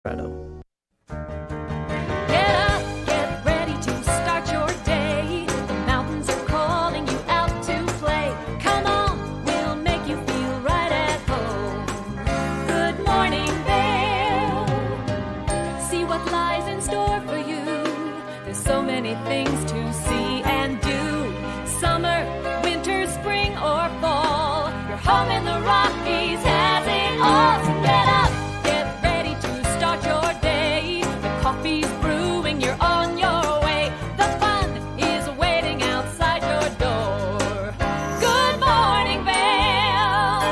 Colorado. Get up, get ready to start your day. The mountains are calling you out to play. Come on, we'll make you feel right at home. Good morning, Vail. See what lies in store for you. There's so many things to see and do. Summer, winter, spring, or fall. Your home in the Rockies has it all. So get up, get ready to start your day. The coffee's brewing, you're on your way. The fun is waiting outside your door. Good morning, Vail.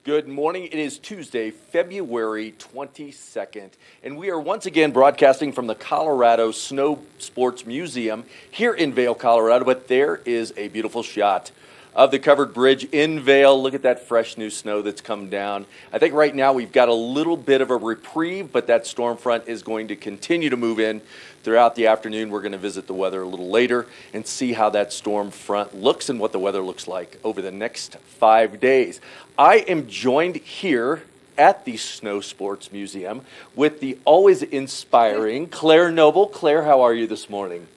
Good morning. It is Tuesday, February 22nd, and we are once again broadcasting from the Colorado Snow Sports Museum here in Vail, Colorado. But there is a beautiful shot of the covered bridge in Vail. Look at that fresh new snow that's come down. I think right now we've got a little bit of a reprieve, but that storm front is going to continue to move in throughout the afternoon. We're going to visit the weather a little later and see how that storm front looks and what the weather looks like over the next 5 days. I am joined here at the Snow Sports Museum with the always inspiring Claire Noble. Claire, how are you this morning?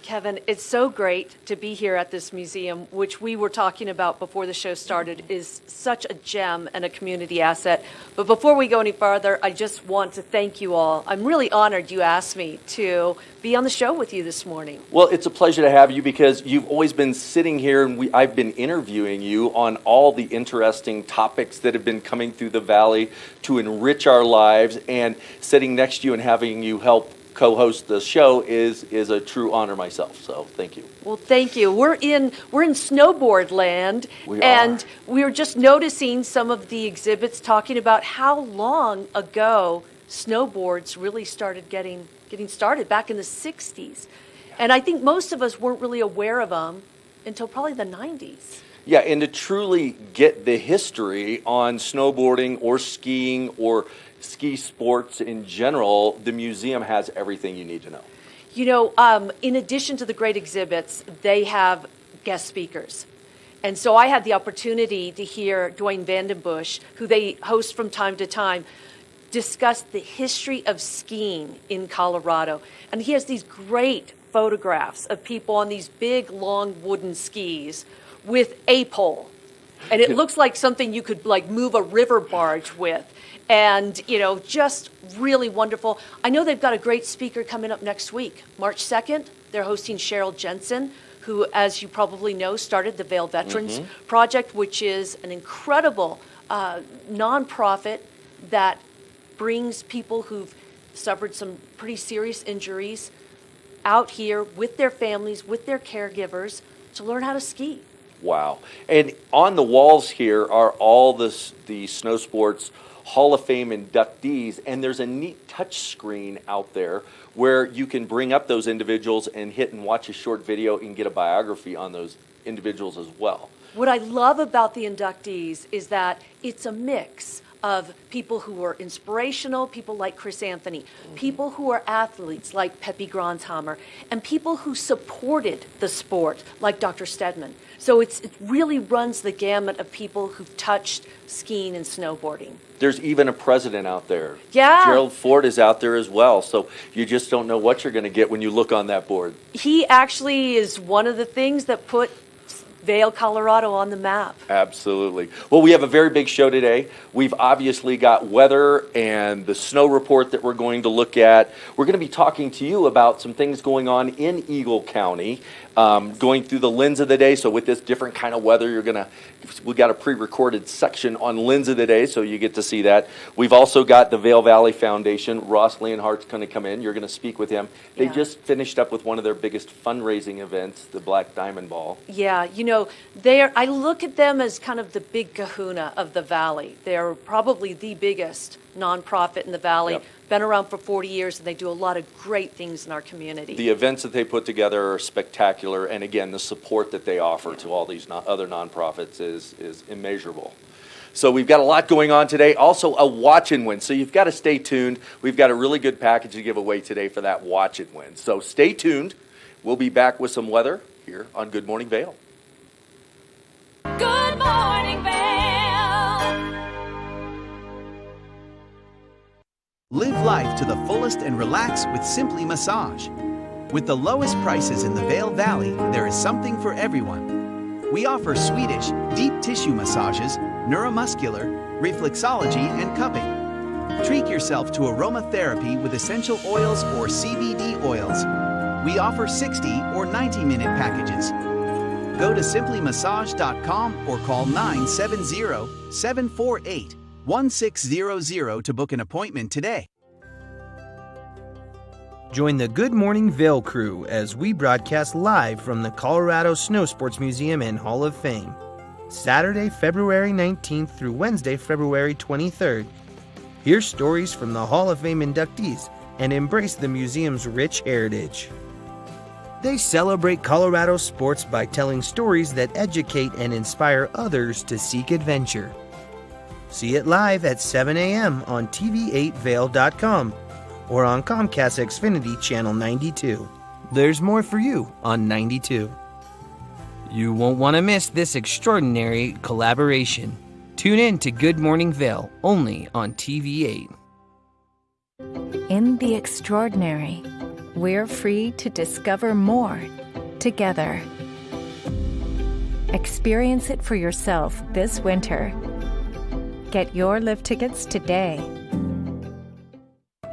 Kevin, it's so great to be here at this museum, which we were talking about before the show started, is such a gem and a community asset. But before we go any farther, I just want to thank you all. I'm really honored you asked me to be on the show with you this morning. Well, it's a pleasure to have you because you've always been sitting here and I've been interviewing you on all the interesting topics that have been coming through the Valley to enrich our lives, and sitting next to you and having you help co-host the show is a true honor myself. So thank you. Well, thank you. We're in snowboard land, and we were just noticing some of the exhibits talking about how long ago snowboards really started getting started back in the 60s. And I think most of us weren't really aware of them until probably the 90s. Yeah, and to truly get the history on snowboarding or skiing or ski sports in general, the museum has everything you need to know. You know, in addition to the great exhibits, they have guest speakers. And so I had the opportunity to hear Dwayne Vandenbush, who they host from time to time, discuss the history of skiing in Colorado. And he has these great photographs of people on these big, long wooden skis with a pole. And it looks like something you could like move a river barge with. And, you know, just really wonderful. I know they've got a great speaker coming up next week, March 2nd. They're hosting Cheryl Jensen, who, as you probably know, started the Vail Veterans Project, which is an incredible nonprofit that brings people who've suffered some pretty serious injuries out here with their families, with their caregivers, to learn how to ski. Wow. And on the walls here are all the snow sports Hall of Fame inductees, and there's a neat touch screen out there where you can bring up those individuals and hit and watch a short video and get a biography on those individuals as well. What I love about the inductees is that it's a mix of people who are inspirational, people like Chris Anthony, people who are athletes like Pepe Gronshammer, and people who supported the sport like Dr. Stedman. So it really runs the gamut of people who've touched skiing and snowboarding. There's even a president out there. Yeah. Gerald Ford is out there as well. So you just don't know what you're going to get when you look on that board. He actually is one of the things that put Vail, Colorado on the map. Absolutely. Well, we have a very big show today. We've obviously got weather and the snow report that we're going to look at. We're going to be talking to you about some things going on in Eagle County, going through the lens of the day. So with this different kind of weather, we got a pre-recorded section on lens of the day, so you get to see that. We've also got the Vail Valley Foundation. Ross Leonhardt's going to come in. You're going to speak with him. They just finished up with one of their biggest fundraising events, the Black Diamond Ball. Yeah, you know, I look at them as kind of the big kahuna of the Valley. They're probably the biggest nonprofit in the Valley. Yep. Been around for 40 years, and they do a lot of great things in our community. The events that they put together are spectacular, and again, the support that they offer to all these other nonprofits is immeasurable. So we've got a lot going on today. Also, a watch and win. So you've got to stay tuned. We've got a really good package to give away today for that watch and win. So stay tuned. We'll be back with some weather here on Good Morning Vail. to the fullest and relax with Simply Massage. With the lowest prices in the Vail Valley, there is something for everyone. We offer Swedish, deep tissue massages, neuromuscular, reflexology, and cupping. Treat yourself to aromatherapy with essential oils or CBD oils. We offer 60 or 90-minute packages. Go to simplymassage.com or call 970-748-1600 to book an appointment today. Join the Good Morning Vail crew as we broadcast live from the Colorado Snow Sports Museum and Hall of Fame. Saturday, February 19th through Wednesday, February 23rd. Hear stories from the Hall of Fame inductees and embrace the museum's rich heritage. They celebrate Colorado sports by telling stories that educate and inspire others to seek adventure. See it live at 7 a.m. on tv8vail.com or on Comcast Xfinity Channel 92. There's more for you on 92. You won't want to miss this extraordinary collaboration. Tune in to Good Morning Vail, only on TV8. In the extraordinary, we're free to discover more together. Experience it for yourself this winter. Get your lift tickets today.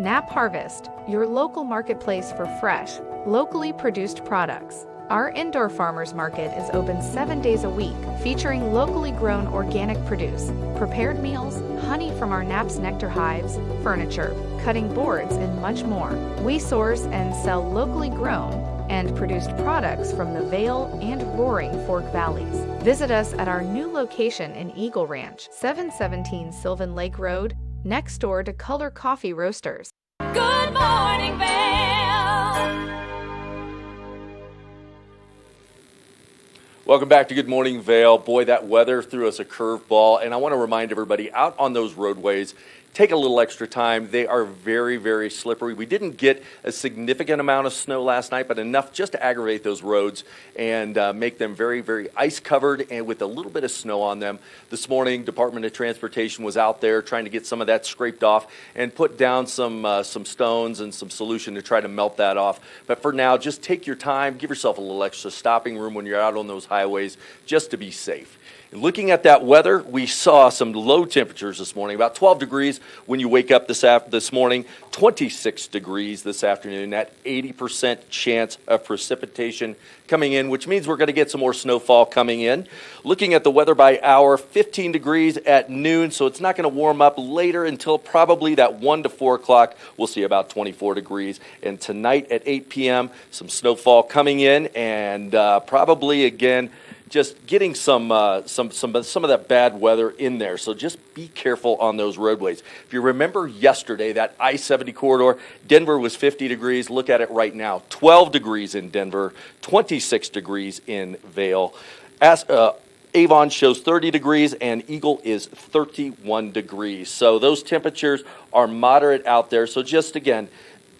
Nap Harvest, your local marketplace for fresh, locally produced products. Our indoor farmers market is open 7 days a week, featuring locally grown organic produce, prepared meals, honey from our Nap's nectar hives, furniture, cutting boards, and much more. We source and sell locally grown and produced products from the Vail and Roaring Fork Valleys. Visit us at our new location in Eagle Ranch, 717 Sylvan Lake Road, next door to Color Coffee Roasters. Good morning, Vail. Welcome back to Good Morning Vail. Boy, that weather threw us a curveball, and I want to remind everybody out on those roadways, take a little extra time. They are very, very slippery. We didn't get a significant amount of snow last night, but enough just to aggravate those roads and make them very, very ice covered and with a little bit of snow on them. This morning, Department of Transportation was out there trying to get some of that scraped off and put down some stones and some solution to try to melt that off. But for now, just take your time, give yourself a little extra stopping room when you're out on those highways just to be safe. Looking at that weather, we saw some low temperatures this morning, about 12 degrees when you wake up this morning, 26 degrees this afternoon, that 80% chance of precipitation coming in, which means we're going to get some more snowfall coming in. Looking at the weather by hour, 15 degrees at noon, so it's not going to warm up later until probably that 1 to 4 o'clock. We'll see about 24 degrees. And tonight at 8 p.m., some snowfall coming in, and probably again, just getting some of that bad weather in there. So just be careful on those roadways. If you remember yesterday, that I-70 corridor, Denver was 50 degrees. Look at it right now. 12 degrees in Denver, 26 degrees in Vail. Avon shows 30 degrees, and Eagle is 31 degrees. So those temperatures are moderate out there. So just, again,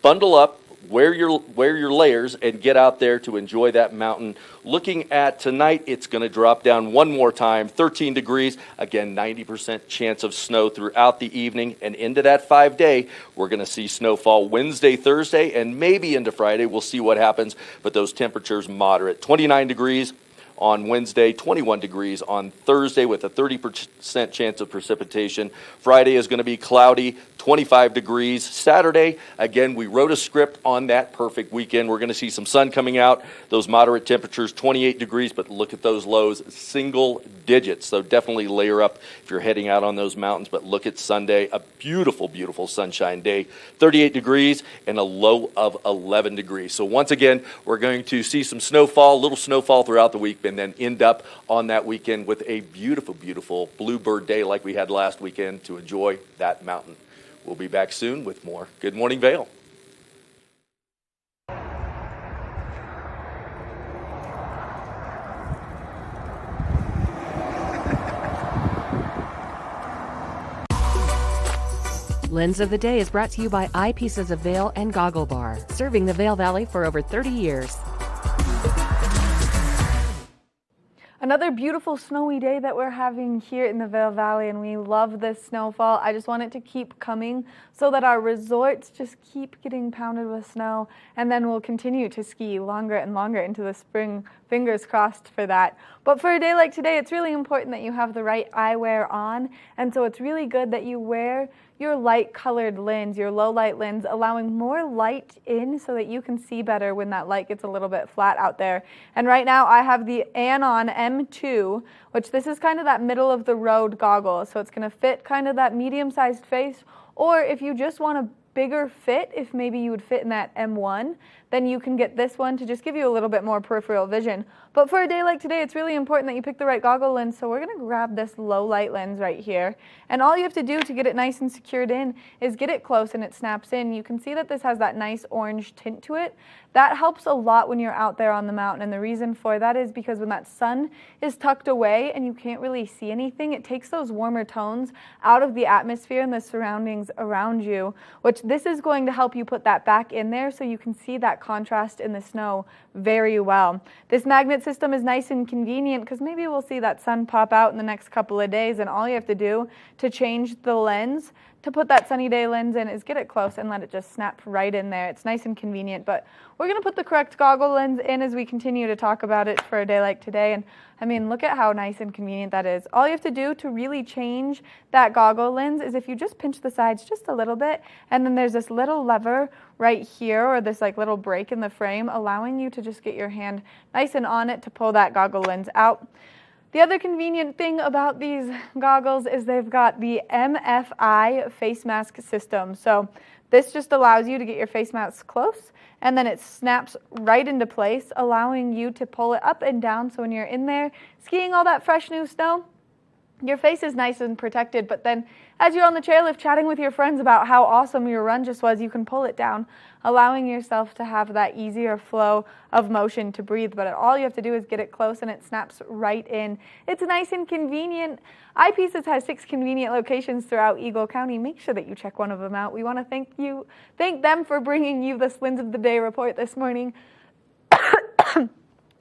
bundle up. Wear your layers and get out there to enjoy that mountain. Looking at tonight, it's going to drop down one more time, 13 degrees. Again, 90% chance of snow throughout the evening. And into that 5-day, we're going to see snowfall Wednesday, Thursday, and maybe into Friday. We'll see what happens, but those temperatures moderate. 29 degrees on Wednesday, 21 degrees on Thursday with a 30% chance of precipitation. Friday is going to be cloudy, 25 degrees. Saturday, again, we wrote a script on that perfect weekend. We're going to see some sun coming out. Those moderate temperatures, 28 degrees, but look at those lows, single digits. So definitely layer up if you're heading out on those mountains. But look at Sunday, a beautiful, beautiful sunshine day, 38 degrees and a low of 11 degrees. So once again, we're going to see some snowfall, little snowfall throughout the week, and then end up on that weekend with a beautiful, beautiful bluebird day like we had last weekend to enjoy that mountain. We'll be back soon with more Good Morning Vail. Lens of the Day is brought to you by Eyepieces of Vail and Goggle Bar, serving the Vail Valley for over 30 years. Another beautiful snowy day that we're having here in the Vail Valley, and we love this snowfall. I just want it to keep coming so that our resorts just keep getting pounded with snow, and then we'll continue to ski longer and longer into the spring. Fingers crossed for that. But for a day like today, it's really important that you have the right eyewear on, and so it's really good that you wear your light colored lens, your low light lens, allowing more light in so that you can see better when that light gets a little bit flat out there. And right now I have the Anon M2, which this is kind of that middle of the road goggle. So it's going to fit kind of that medium sized face, or if you just want a bigger fit, if maybe you would fit in that M1, then you can get this one to just give you a little bit more peripheral vision. But for a day like today, it's really important that you pick the right goggle lens, so we're going to grab this low light lens right here. And all you have to do to get it nice and secured in is get it close and it snaps in. You can see that this has that nice orange tint to it. That helps a lot when you're out there on the mountain, and the reason for that is because when that sun is tucked away and you can't really see anything, it takes those warmer tones out of the atmosphere and the surroundings around you, which this is going to help you put that back in there so you can see that contrast in the snow very well. This magnet system is nice and convenient because maybe we'll see that sun pop out in the next couple of days, and all you have to do to change the lens to put that sunny day lens in is get it close and let it just snap right in there. It's nice and convenient, but we're going to put the correct goggle lens in as we continue to talk about it for a day like today. And I mean, look at how nice and convenient that is. All you have to do to really change that goggle lens is if you just pinch the sides just a little bit, and then there's this little lever right here, or this like little break in the frame, allowing you to just get your hand nice and on it to pull that goggle lens out. The other convenient thing about these goggles is they've got the MFI face mask system. So this just allows you to get your face mask close, and then it snaps right into place, allowing you to pull it up and down. So when you're in there skiing all that fresh new snow, your face is nice and protected, but then as you're on the chairlift chatting with your friends about how awesome your run just was, you can pull it down, allowing yourself to have that easier flow of motion to breathe. But all you have to do is get it close and it snaps right in. It's nice and convenient. Eyepieces has 6 convenient locations throughout Eagle County. Make sure that you check one of them out. We want to thank them for bringing you this Lens of the Day report this morning. We're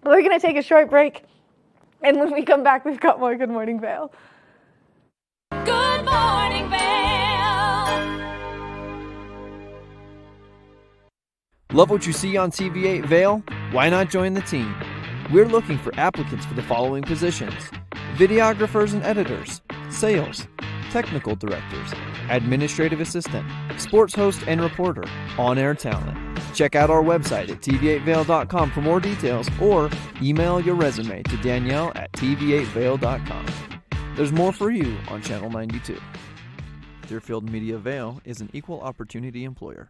going to take a short break, and when we come back, we've got more Good Morning Vail. Good morning, Vail. Love what you see on TV8 Vail? Why not join the team? We're looking for applicants for the following positions: videographers and editors, sales, technical directors, administrative assistant, sports host and reporter, on-air talent. Check out our website at tv8vail.com for more details, or email your resume to Danielle at tv8vail.com. There's more for you on Channel 92. Deerfield Media Vail is an equal opportunity employer.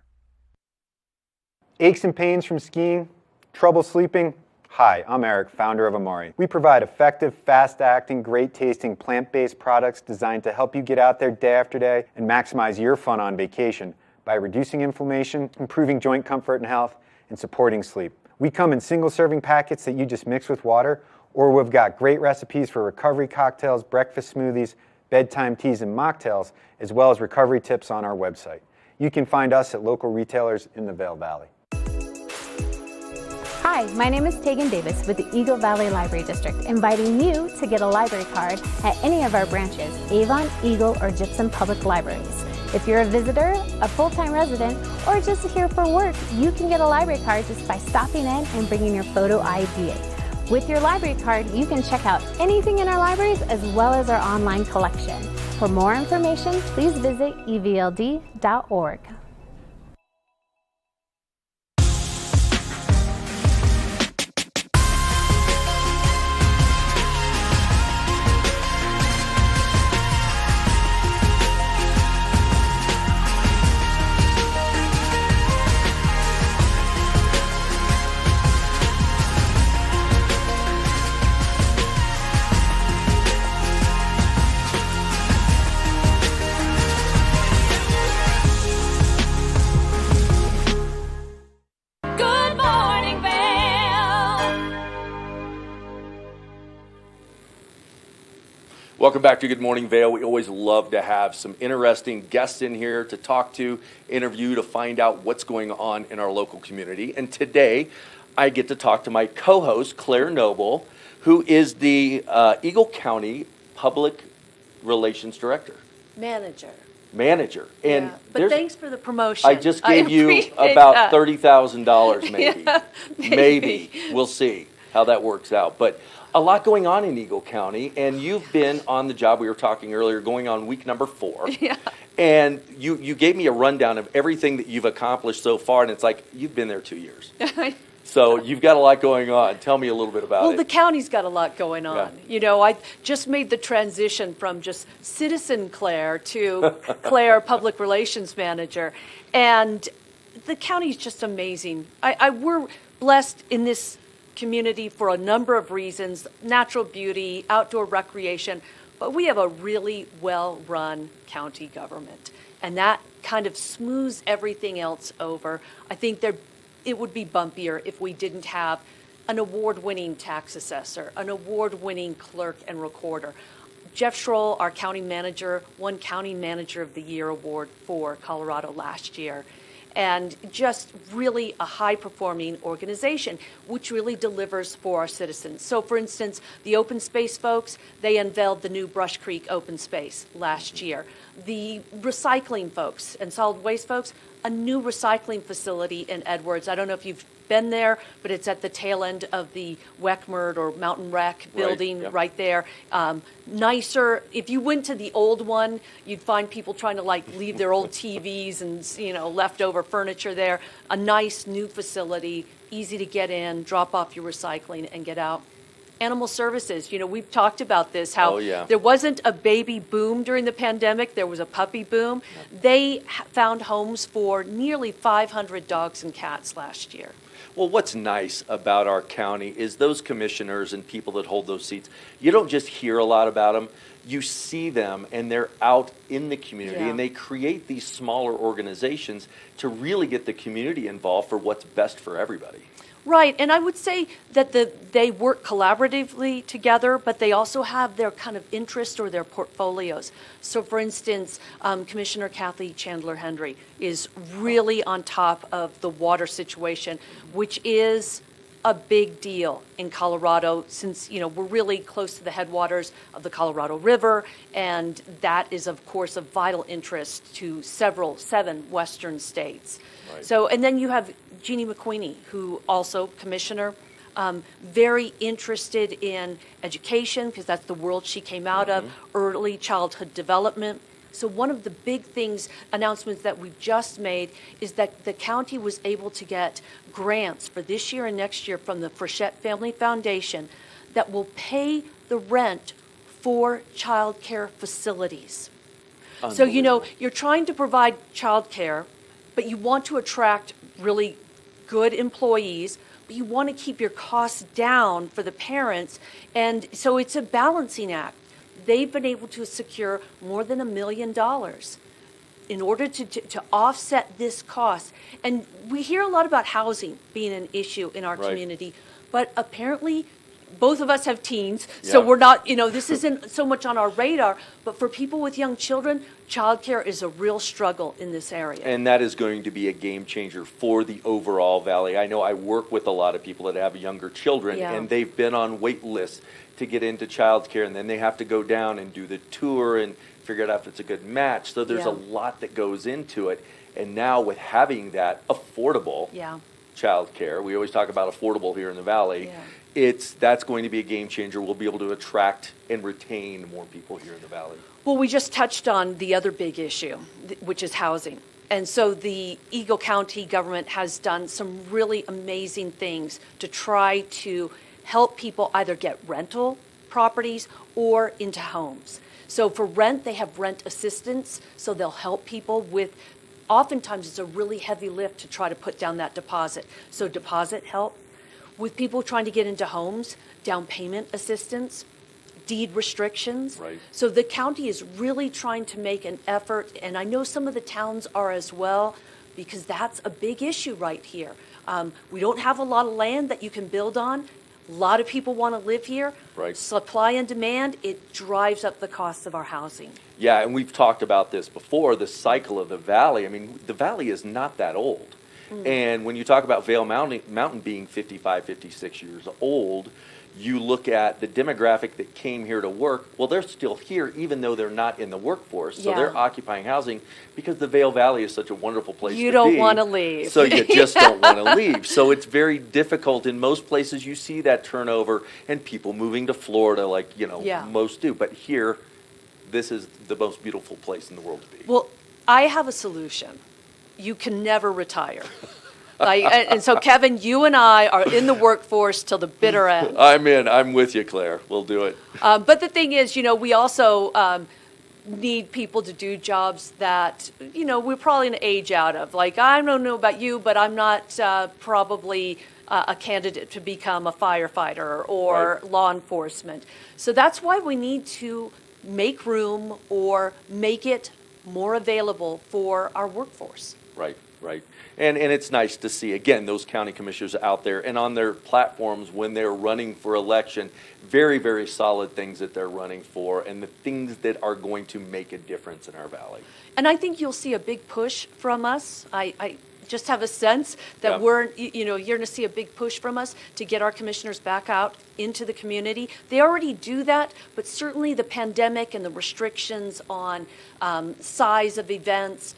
Aches and pains from skiing? Trouble sleeping? Hi, I'm Eric, founder of Amari. We provide effective, fast-acting, great-tasting, plant-based products designed to help you get out there day after day and maximize your fun on vacation by reducing inflammation, improving joint comfort and health, and supporting sleep. We come in single-serving packets that you just mix with water, or we've got great recipes for recovery cocktails, breakfast smoothies, bedtime teas, and mocktails, as well as recovery tips on our website. You can find us at local retailers in the Vail Valley. Hi, my name is Tegan Davis with the Eagle Valley Library District, inviting you to get a library card at any of our branches, Avon, Eagle, or Gypsum Public Libraries. If you're a visitor, a full-time resident, or just here for work, you can get a library card just by stopping in and bringing your photo ID. With your library card, you can check out anything in our libraries as well as our online collection. For more information, please visit evld.org. Good morning, Vail. Welcome back to Good Morning Vail. We always love to have some interesting guests in here to talk to, interview, to find out what's going on in our local community. And today, I get to talk to my co-host, Claire Noble, who is the Eagle County Public Relations Director. Manager. And Yeah. But thanks for the promotion. I just gave you appreciate about that. $30,000 maybe. Yeah, Maybe. We'll see how that works out. But a lot going on in Eagle County, and you've been on the job, we were talking earlier, going on week number 4. Yeah. And you gave me a rundown of everything that you've accomplished so far, and it's like, you've been there 2 years. So you've got a lot going on. Tell me a little bit about it. Well, the county's got a lot going on. Yeah. You know, I just made the transition from just citizen Claire to Claire Public Relations Manager. And the county's just amazing. We're blessed in this community for a number of reasons, natural beauty, outdoor recreation, but we have a really well-run county government. And that kind of smooths everything else over. I think it would be bumpier if we didn't have an award-winning tax assessor, an award-winning clerk and recorder. Jeff Schroll, our county manager, won County Manager of the Year award for Colorado last year. And just really a high-performing organization, which really delivers for our citizens. So, for instance, the open space folks, they unveiled the new Brush Creek open space last year. The recycling folks and solid waste folks, a new recycling facility in Edwards. I don't know if you've been there, but it's at the tail end of the WECMERD or Mountain Rec building right there. Nicer. If you went to the old one, you'd find people trying to leave their old TVs and leftover furniture there. A nice new facility, easy to get in, drop off your recycling and get out. Animal services, we've talked about this, how there wasn't a baby boom during the pandemic, there was a puppy boom. They found homes for nearly 500 dogs and cats last year. Well, what's nice about our county is those commissioners and people that hold those seats, you don't just hear a lot about them, you see them and they're out in the community and they create these smaller organizations to really get the community involved for what's best for everybody. Right, and I would say that they work collaboratively together, but they also have their kind of interest or their portfolios. So, for instance, Commissioner Kathy Chandler-Henry is really on top of the water situation, which is a big deal in Colorado since, we're really close to the headwaters of the Colorado River, and that is, of course, of vital interest to 7 western states. Right. So, and then you have Jeannie McQueenie, who also commissioner, very interested in education because that's the world she came out of, early childhood development. So one of the big announcements that we've just made is that the county was able to get grants for this year and next year from the Frechette Family Foundation that will pay the rent for child care facilities. So, you're trying to provide child care, but you want to attract really good employees, but you want to keep your costs down for the parents. And so it's a balancing act. They've been able to secure more than $1 million in order to offset this cost. And we hear a lot about housing being an issue in our community, but apparently both of us have teens, so we're not, this isn't so much on our radar, but for people with young children, childcare is a real struggle in this area. And that is going to be a game changer for the overall valley. I know I work with a lot of people that have younger children, and they've been on wait lists to get into childcare, and then they have to go down and do the tour and figure out if it's a good match. So there's a lot that goes into it. And now with having that affordable childcare, we always talk about affordable here in the valley, that's going to be a game changer. We'll be able to attract and retain more people here in the valley. Well, we just touched on the other big issue, which is housing. And so the Eagle County government has done some really amazing things to try to help people either get rental properties or into homes. So for rent, they have rent assistance, so they'll help people with, oftentimes it's a really heavy lift to try to put down that deposit. So deposit help. With people trying to get into homes, down payment assistance, deed restrictions. Right. So the county is really trying to make an effort, and I know some of the towns are as well, because that's a big issue right here. We don't have a lot of land that you can build on. A lot of people want to live here. Right. Supply and demand, it drives up the cost of our housing. Yeah, and we've talked about this before, the cycle of the valley. I mean, the valley is not that old. And when you talk about Vail Mountain being 55, 56 years old, You look at the demographic that came here to work, well, they're still here even though they're not in the workforce. So Yeah. they're occupying housing because the Vail Valley is such a wonderful place to be. You don't want to leave. So you just don't want to leave. So it's very difficult. In most places you see that turnover and people moving to Florida like, Yeah. most do. But here, this is the most beautiful place in the world to be. Well, I have a solution. You can never retire. And so, Kevin, you and I are in the workforce till the bitter end. I'm in. I'm with you, Claire. We'll do it. But the thing is, we also need people to do jobs that, we're probably going to age out of. Like, I don't know about you, but I'm not probably a candidate to become a firefighter or law enforcement. So that's why we need to make room or make it more available for our workforce. Right. And it's nice to see, again, those county commissioners out there and on their platforms when they're running for election, very, very solid things that they're running for and the things that are going to make a difference in our valley. And I think you'll see a big push from us. I just have a sense that you're going to see a big push from us to get our commissioners back out into the community. They already do that, but certainly the pandemic and the restrictions on size of events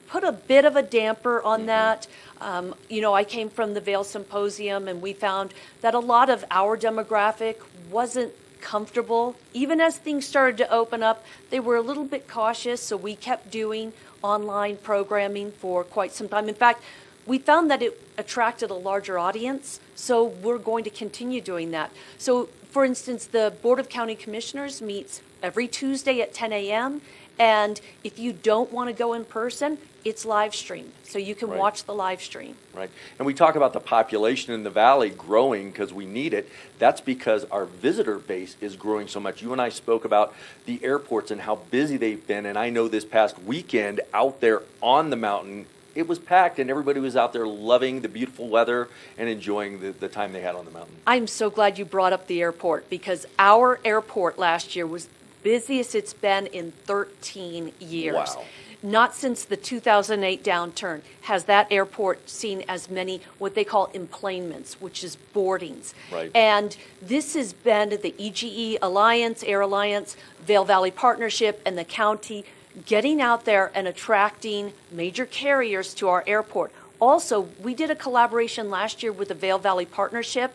put a bit of a damper on that. I came from the Vail Symposium, and we found that a lot of our demographic wasn't comfortable. Even as things started to open up, they were a little bit cautious, so we kept doing online programming for quite some time. In fact, we found that it attracted a larger audience, so we're going to continue doing that. So, for instance, the Board of County Commissioners meets every Tuesday at 10 a.m., and if you don't want to go in person, it's live streamed, so you can watch the live stream. Right. And we talk about the population in the valley growing because we need it. That's because our visitor base is growing so much. You and I spoke about the airports and how busy they've been, and I know this past weekend out there on the mountain, it was packed and everybody was out there loving the beautiful weather and enjoying the time they had on the mountain. I'm so glad you brought up the airport because our airport last year was busiest it's been in 13 years. Wow. Not since the 2008 downturn has that airport seen as many what they call emplanements, which is boardings. Right. And this has been the EGE Alliance, Air Alliance, Vail Valley Partnership, and the county getting out there and attracting major carriers to our airport. Also, we did a collaboration last year with the Vail Valley Partnership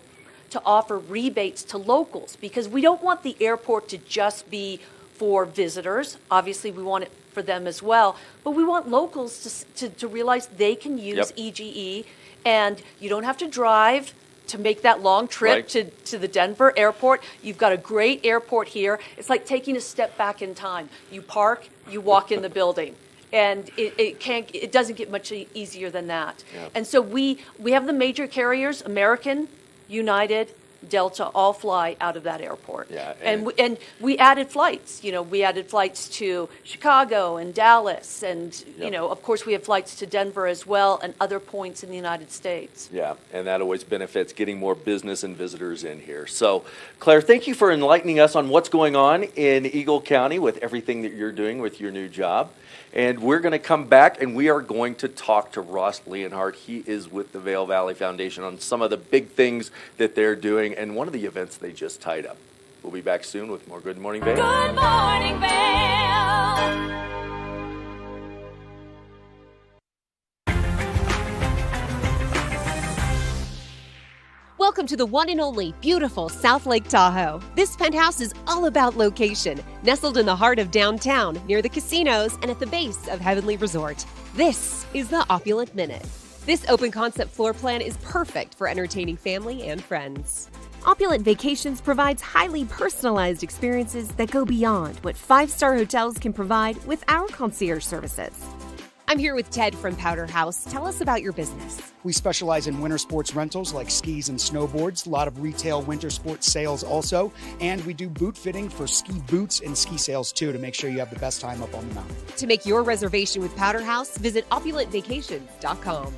to offer rebates to locals because we don't want the airport to just be for visitors. Obviously, we want it for them as well, but we want locals to realize they can use EGE, and you don't have to drive to make that long trip to the Denver airport. You've got a great airport here. It's like taking a step back in time. You park, you walk in the building. And it doesn't get much easier than that. Yeah. And so we have the major carriers, American, United, Delta, all fly out of that airport. Yeah, and we added flights. We added flights to Chicago and Dallas, and of course we have flights to Denver as well, and other points in the United States. Yeah, and that always benefits getting more business and visitors in here. So, Claire, thank you for enlightening us on what's going on in Eagle County with everything that you're doing with your new job. And we're going to come back and we are going to talk to Ross Leonhardt. He is with the Vail Valley Foundation on some of the big things that they're doing and one of the events they just tied up. We'll be back soon with more Good Morning Vail. Good Morning Vail. Welcome to the one and only beautiful South Lake Tahoe. This penthouse is all about location, nestled in the heart of downtown, near the casinos, and at the base of Heavenly Resort. This is the Opulent Minute. This open concept floor plan is perfect for entertaining family and friends. Opulent Vacations provides highly personalized experiences that go beyond what five-star hotels can provide with our concierge services. I'm here with Ted from Powder House. Tell us about your business. We specialize in winter sports rentals like skis and snowboards, a lot of retail winter sports sales also, and we do boot fitting for ski boots and ski sales too to make sure you have the best time up on the mountain. To make your reservation with Powder House, visit opulentvacations.com.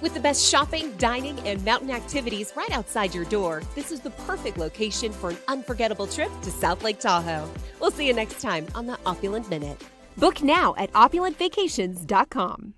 With the best shopping, dining, and mountain activities right outside your door, this is the perfect location for an unforgettable trip to South Lake Tahoe. We'll see you next time on the Opulent Minute. Book now at opulentvacations.com.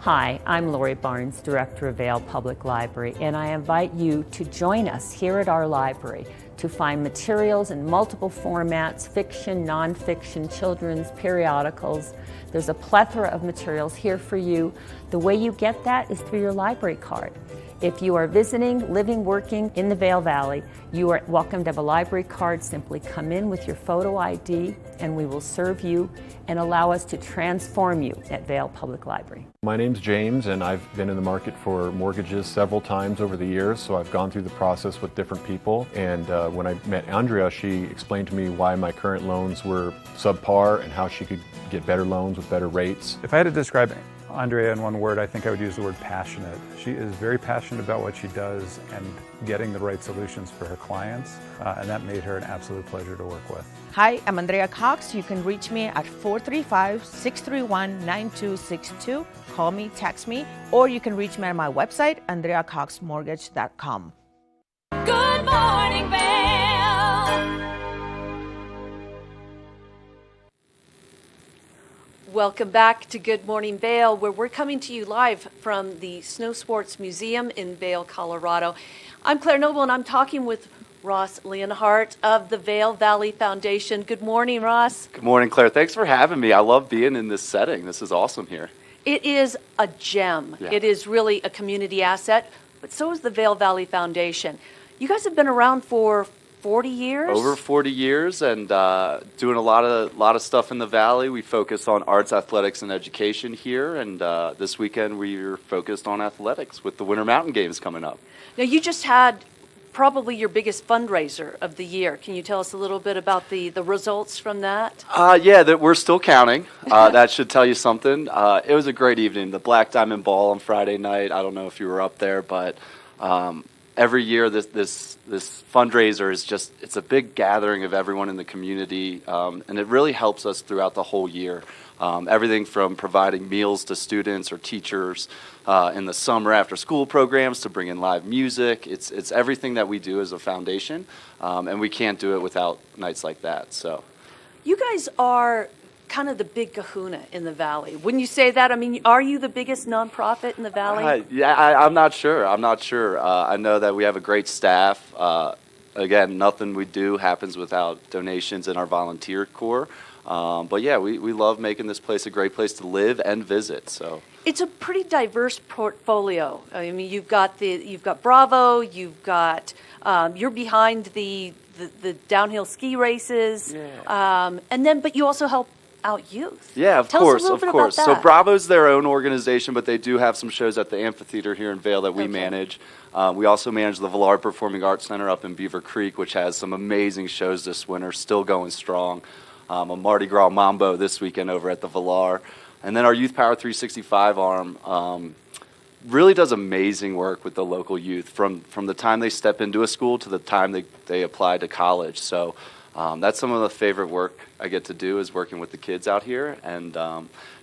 Hi, I'm Lori Barnes, Director of Vail Public Library, and I invite you to join us here at our library to find materials in multiple formats, fiction, nonfiction, children's, periodicals. There's a plethora of materials here for you. The way you get that is through your library card. If you are visiting, living, working in the Vail Valley, you are welcome to have a library card. Simply come in with your photo ID and we will serve you and allow us to transform you at Vail Public Library. My name's James and I've been in the market for mortgages several times over the years, so I've gone through the process with different people. And when I met Andrea, she explained to me why my current loans were subpar and how she could get better loans with better rates. If I had to describe Andrea in one word, I think I would use the word passionate. She is very passionate about what she does and getting the right solutions for her clients, and that made her an absolute pleasure to work with. Hi, I'm Andrea Cox. You can reach me at 435-631-9262. Call me, text me, or you can reach me at my website, andreacoxmortgage.com. Good morning, Vail. Welcome back to Good Morning Vail, where we're coming to you live from the Snow Sports Museum in Vail, Colorado. I'm Claire Noble, and I'm talking with Ross Leonhardt of the Vail Valley Foundation. Good morning, Ross. Good morning, Claire. Thanks for having me. I love being in this setting. This is awesome here. It is a gem. Yeah. It is really a community asset, but so is the Vail Valley Foundation. You guys have been around for 40 years? Over 40 years, and doing a lot of stuff in the Valley. We focus on arts, athletics, and education here, and this weekend we're focused on athletics with the Winter Mountain Games coming up. Now, you just had probably your biggest fundraiser of the year. Can you tell us a little bit about the results from that? Yeah, we're still counting. That should tell you something. It was a great evening. The Black Diamond Ball on Friday night. I don't know if you were up there, but every year this fundraiser is it's a big gathering of everyone in the community, and it really helps us throughout the whole year. Everything from providing meals to students or teachers in the summer after school programs to bring in live music. It's everything that we do as a foundation, and we can't do it without nights like that. So, you guys are kind of the big kahuna in the Valley. Wouldn't you say that? I mean, are you the biggest nonprofit in the Valley? Yeah, I'm not sure. I know that we have a great staff. Again, nothing we do happens without donations in our volunteer corps. But yeah, we love making this place a great place to live and visit. So it's a pretty diverse portfolio. I mean, you've got Bravo, you've got you're behind the downhill ski races, but you also help out youth. Yeah, of Tell course, us a of little course. bit about So that. Bravo's their own organization, but they do have some shows at the amphitheater here in Vail that we manage. We also manage the Villard Performing Arts Center up in Beaver Creek, which has some amazing shows this winter, still going strong. A Mardi Gras Mambo this weekend over at the Villard. And then our Youth Power 365 arm really does amazing work with the local youth from the time they step into a school to the time they apply to college. So that's some of the favorite work I get to do is working with the kids out here. And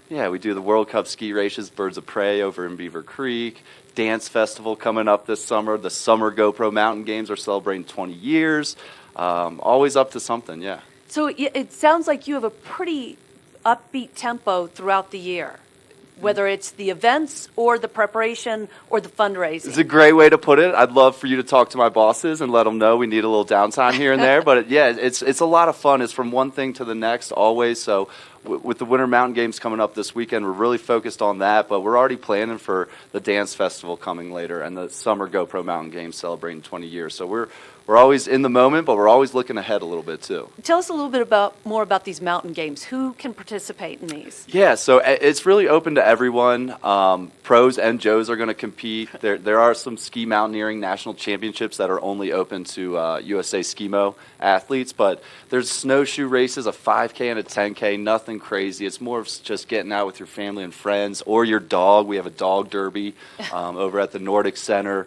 we do the World Cup ski races, Birds of Prey over in Beaver Creek, Dance Festival coming up this summer. The Summer GoPro Mountain Games are celebrating 20 years. Always up to something, yeah. So it sounds like you have a pretty upbeat tempo throughout the year, whether it's the events or the preparation or the fundraising. It's a great way to put it. I'd love for you to talk to my bosses and let them know we need a little downtime here and there. But it's a lot of fun. It's from one thing to the next always. So with the Winter Mountain Games coming up this weekend, we're really focused on that. But we're already planning for the Dance Festival coming later and the Summer GoPro Mountain Games celebrating 20 years. So we're always in the moment, but we're always looking ahead a little bit too. Tell us a little bit more about these mountain games. Who can participate in these? Yeah, so it's really open to everyone. Pros and Joes are going to compete. There are some ski mountaineering national championships that are only open to USA Skimo athletes, but there's snowshoe races, a 5K and a 10K, nothing crazy. It's more of just getting out with your family and friends or your dog. We have a dog derby over at the Nordic Center.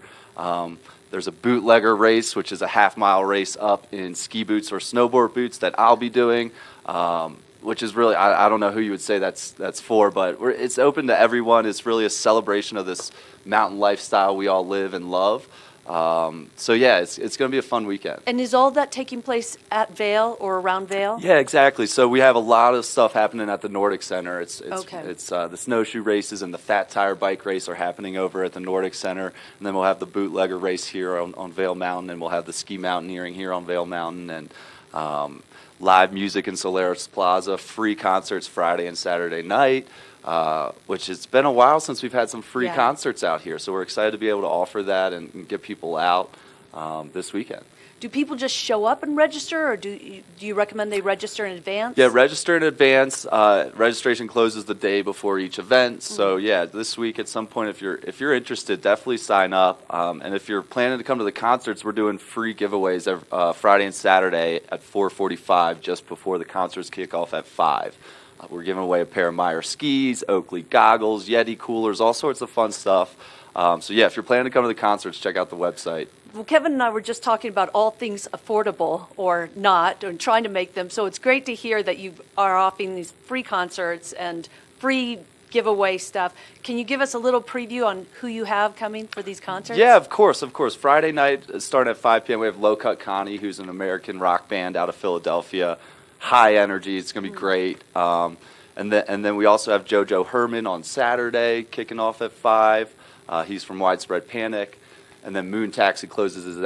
There's a bootlegger race, which is a half-mile race up in ski boots or snowboard boots that I'll be doing, which is really, I don't know who you would say that's for, but it's open to everyone. It's really a celebration of this mountain lifestyle we all live and love. So yeah, it's going to be a fun weekend. And is all that taking place at Vail or around Vail? Yeah, exactly. So we have a lot of stuff happening at the Nordic Center. It's Okay. the snowshoe races and the fat tire bike race are happening over at the Nordic Center, and then we'll have the bootlegger race here on Vail Mountain, and we'll have the ski mountaineering here on Vail Mountain, and live music in Solaris Plaza, free concerts Friday and Saturday night. Which it's been a while since we've had some free concerts out here, so we're excited to be able to offer that and get people out this weekend. Do people just show up and register, or do you recommend they register in advance? Yeah, register in advance. Registration closes the day before each event, so yeah, this week at some point, if you're interested, definitely sign up. And if you're planning to come to the concerts, we're doing free giveaways Friday and Saturday at 4:45, just before the concerts kick off at 5. We're giving away a pair of Meyer skis, Oakley goggles, Yeti coolers, all sorts of fun stuff. So yeah, if you're planning to come to the concerts, check out the website. Well, Kevin and I were just talking about all things affordable or not, and trying to make them. So it's great to hear that you are offering these free concerts and free giveaway stuff. Can you give us a little preview on who you have coming for these concerts? Yeah, of course. Friday night, starting at 5 p.m., we have Low Cut Connie, who's an American rock band out of Philadelphia. High energy. It's going to be great. And then we also have JoJo Herman on Saturday, kicking off at 5. He's from Widespread Panic. And then Moon Taxi closes it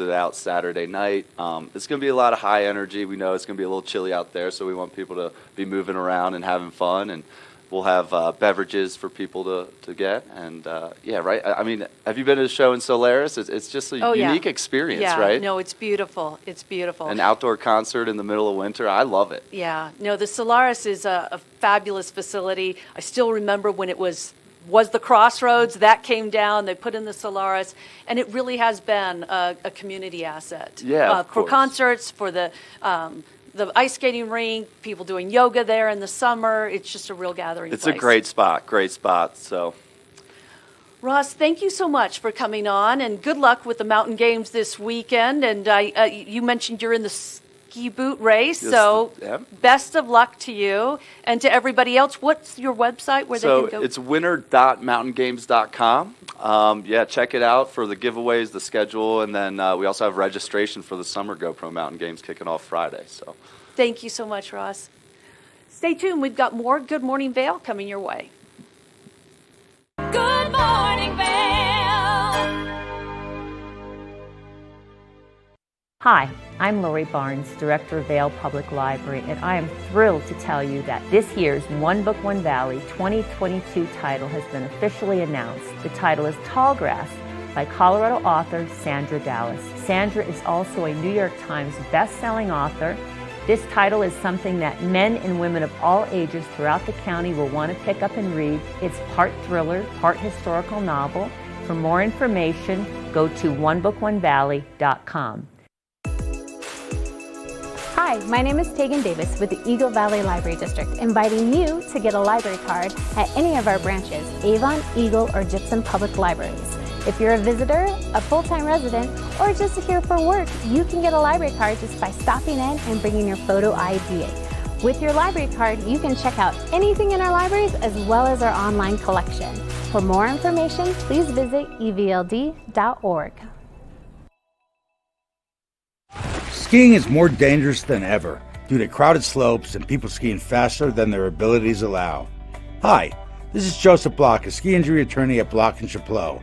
out Saturday night. It's going to be a lot of high energy. We know it's going to be a little chilly out there, so we want people to be moving around and having fun. And we'll have beverages for people to get. And yeah, right? I mean, have you been to a show in Solaris? It's just a unique experience, right? No, it's beautiful. It's beautiful. An outdoor concert in the middle of winter. I love it. Yeah. No, the Solaris is a fabulous facility. I still remember when it was the Crossroads that came down. They put in the Solaris, and it really has been a community asset. Yeah, for concerts, for the ice skating rink, people doing yoga there in the summer. It's just a real gathering place. It's a great spot. So, Ross, thank you so much for coming on, and good luck with the mountain games this weekend. And you mentioned you're in the ski boot race, best of luck to you and to everybody else. What's your website where they can go? So it's winter.mountaingames.com. Yeah, check it out for the giveaways, the schedule, and then we also have registration for the Summer GoPro Mountain Games kicking off Friday. So, thank you so much, Ross. Stay tuned. We've got more Good Morning Vail coming your way. Good morning, Vail. Hi, I'm Lori Barnes, Director of Vail Public Library, and I am thrilled to tell you that this year's One Book, One Valley 2022 title has been officially announced. The title is Tallgrass by Colorado author Sandra Dallas. Sandra is also a New York Times best-selling author. This title is something that men and women of all ages throughout the county will want to pick up and read. It's part thriller, part historical novel. For more information, go to onebookonevalley.com. Hi, my name is Tegan Davis with the Eagle Valley Library District, inviting you to get a library card at any of our branches, Avon, Eagle, or Gypsum Public Libraries. If you're a visitor, a full-time resident, or just here for work, you can get a library card just by stopping in and bringing your photo ID. With your library card, you can check out anything in our libraries as well as our online collection. For more information, please visit evld.org. Skiing is more dangerous than ever due to crowded slopes and people skiing faster than their abilities allow. Hi, this is Joseph Block, a ski injury attorney at Block & Chapleau.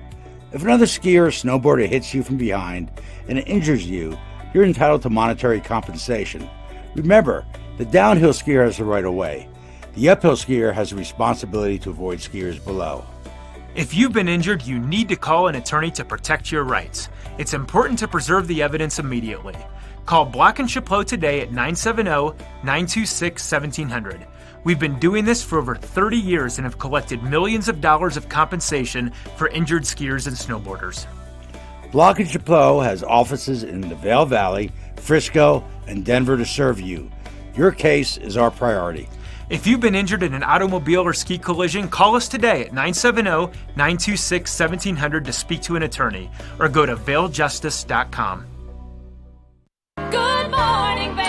If another skier or snowboarder hits you from behind and it injures you, you're entitled to monetary compensation. Remember, the downhill skier has the right of way. The uphill skier has the responsibility to avoid skiers below. If you've been injured, you need to call an attorney to protect your rights. It's important to preserve the evidence immediately. Call Block & Chapleau today at 970-926-1700. We've been doing this for over 30 years and have collected millions of dollars of compensation for injured skiers and snowboarders. Block & Chapleau has offices in the Vail Valley, Frisco, and Denver to serve you. Your case is our priority. If you've been injured in an automobile or ski collision, call us today at 970-926-1700 to speak to an attorney, or go to vailjustice.com. Good morning, Vail.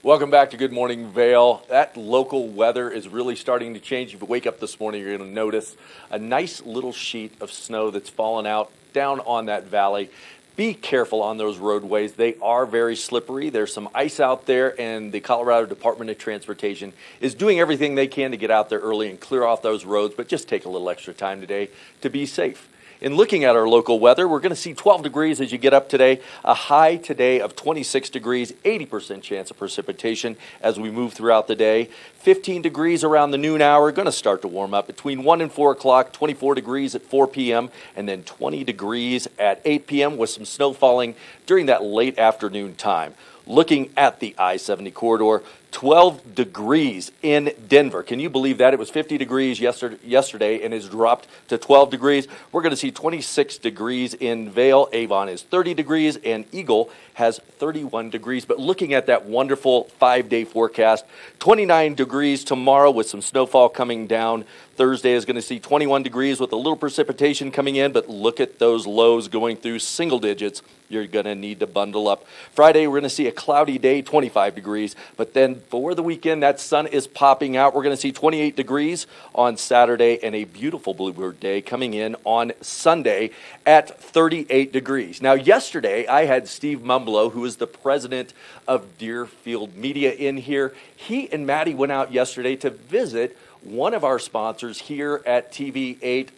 Welcome back to Good Morning Vail. That local weather is really starting to change. If you wake up this morning, you're going to notice a nice little sheet of snow that's fallen out down on that valley. Be careful on those roadways. They are very slippery. There's some ice out there, and the Colorado Department of Transportation is doing everything they can to get out there early and clear off those roads, but just take a little extra time today to be safe. In looking at our local weather, we're going to see 12 degrees as you get up today, a high today of 26 degrees, 80% chance of precipitation as we move throughout the day. 15 degrees around the noon hour, going to start to warm up between 1 and 4 o'clock, 24 degrees at 4 p.m., and then 20 degrees at 8 p.m. with some snow falling during that late afternoon time. Looking at the I-70 corridor, 12 degrees in Denver. Can you believe that? It was 50 degrees yesterday and has dropped to 12 degrees. We're going to see 26 degrees in Vail. Avon is 30 degrees, and Eagle has 31 degrees. But looking at that wonderful 5-day forecast, 29 degrees tomorrow with some snowfall coming down. Thursday is going to see 21 degrees with a little precipitation coming in, but look at those lows going through single digits. You're going to need to bundle up. Friday, we're going to see a cloudy day, 25 degrees. But then for the weekend, that sun is popping out. We're going to see 28 degrees on Saturday and a beautiful bluebird day coming in on Sunday at 38 degrees. Now, yesterday, I had Steve Mumblow, who is the president of Deerfield Media, in here. He and Maddie went out yesterday to visit one of our sponsors here at TV8,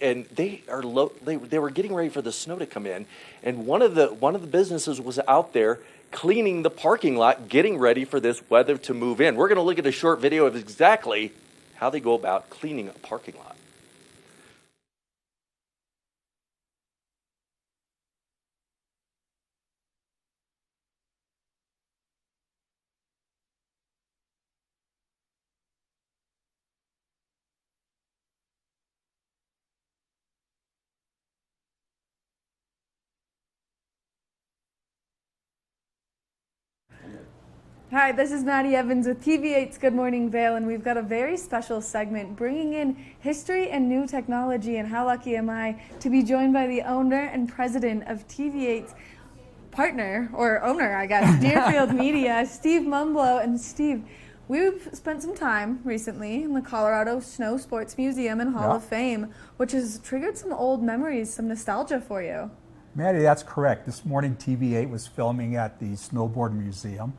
and they were getting ready for the snow to come in, and one of the businesses was out there cleaning the parking lot, getting ready for this weather to move in. We're going to look at a short video of exactly how they go about cleaning a parking lot. Hi, this is Maddie Evans with TV8's Good Morning Vail, and we've got a very special segment bringing in history and new technology. And how lucky am I to be joined by the owner and president of TV8's partner, or owner, I guess, Deerfield Media, Steve Mumblow. And Steve, we've spent some time recently in the Colorado Snow Sports Museum and Hall of Fame, which has triggered some old memories, some nostalgia for you. Maddie, that's correct. This morning TV8 was filming at the Snowboard Museum,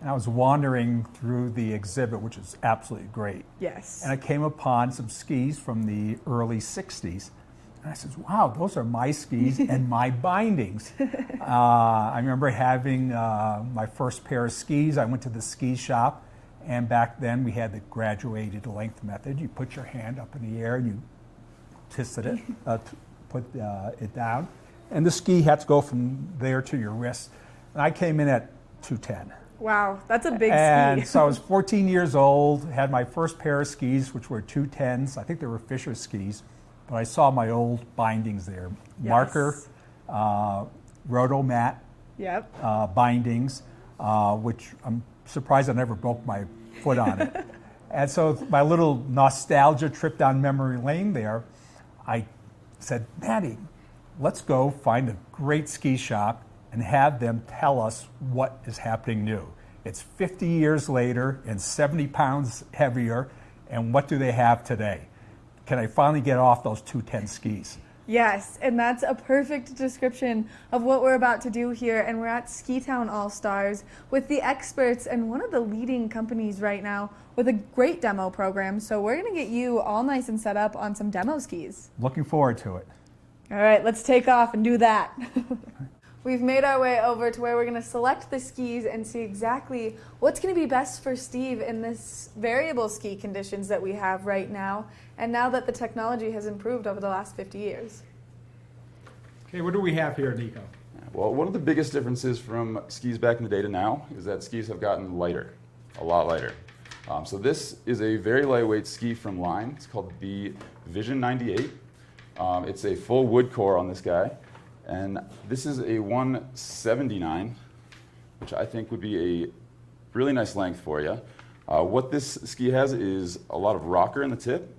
and I was wandering through the exhibit, which is absolutely great. Yes. And I came upon some skis from the early 60s. And I said, wow, those are my skis and my bindings. I remember having my first pair of skis. I went to the ski shop, and back then we had the graduated length method. You put your hand up in the air and you twisted it, put it down. And the ski had to go from there to your wrist. And I came in at 210. Wow, that's a big ski. And so I was 14 years old, had my first pair of skis, which were 210s. I think they were Fisher skis, but I saw my old bindings there. Yes. Marker, Rotomat bindings, which I'm surprised I never broke my foot on it. And so my little nostalgia trip down memory lane there, I said, Maddie, let's go find a great ski shop and have them tell us what is happening new. It's 50 years later and 70 pounds heavier, and what do they have today? Can I finally get off those 210 skis? Yes, and that's a perfect description of what we're about to do here. And we're at Ski Town All-Stars with the experts and one of the leading companies right now with a great demo program. So we're going to get you all nice and set up on some demo skis. Looking forward to it. All right, let's take off and do that. We've made our way over to where we're going to select the skis and see exactly what's going to be best for Steve in this variable ski conditions that we have right now, and now that the technology has improved over the last 50 years. Okay, what do we have here, Nico? Well, one of the biggest differences from skis back in the day to now is that skis have gotten lighter, a lot lighter. So this is a very lightweight ski from Line. It's called the Vision 98. It's a full wood core on this guy. And this is a 179, which I think would be a really nice length for you. What this ski has is a lot of rocker in the tip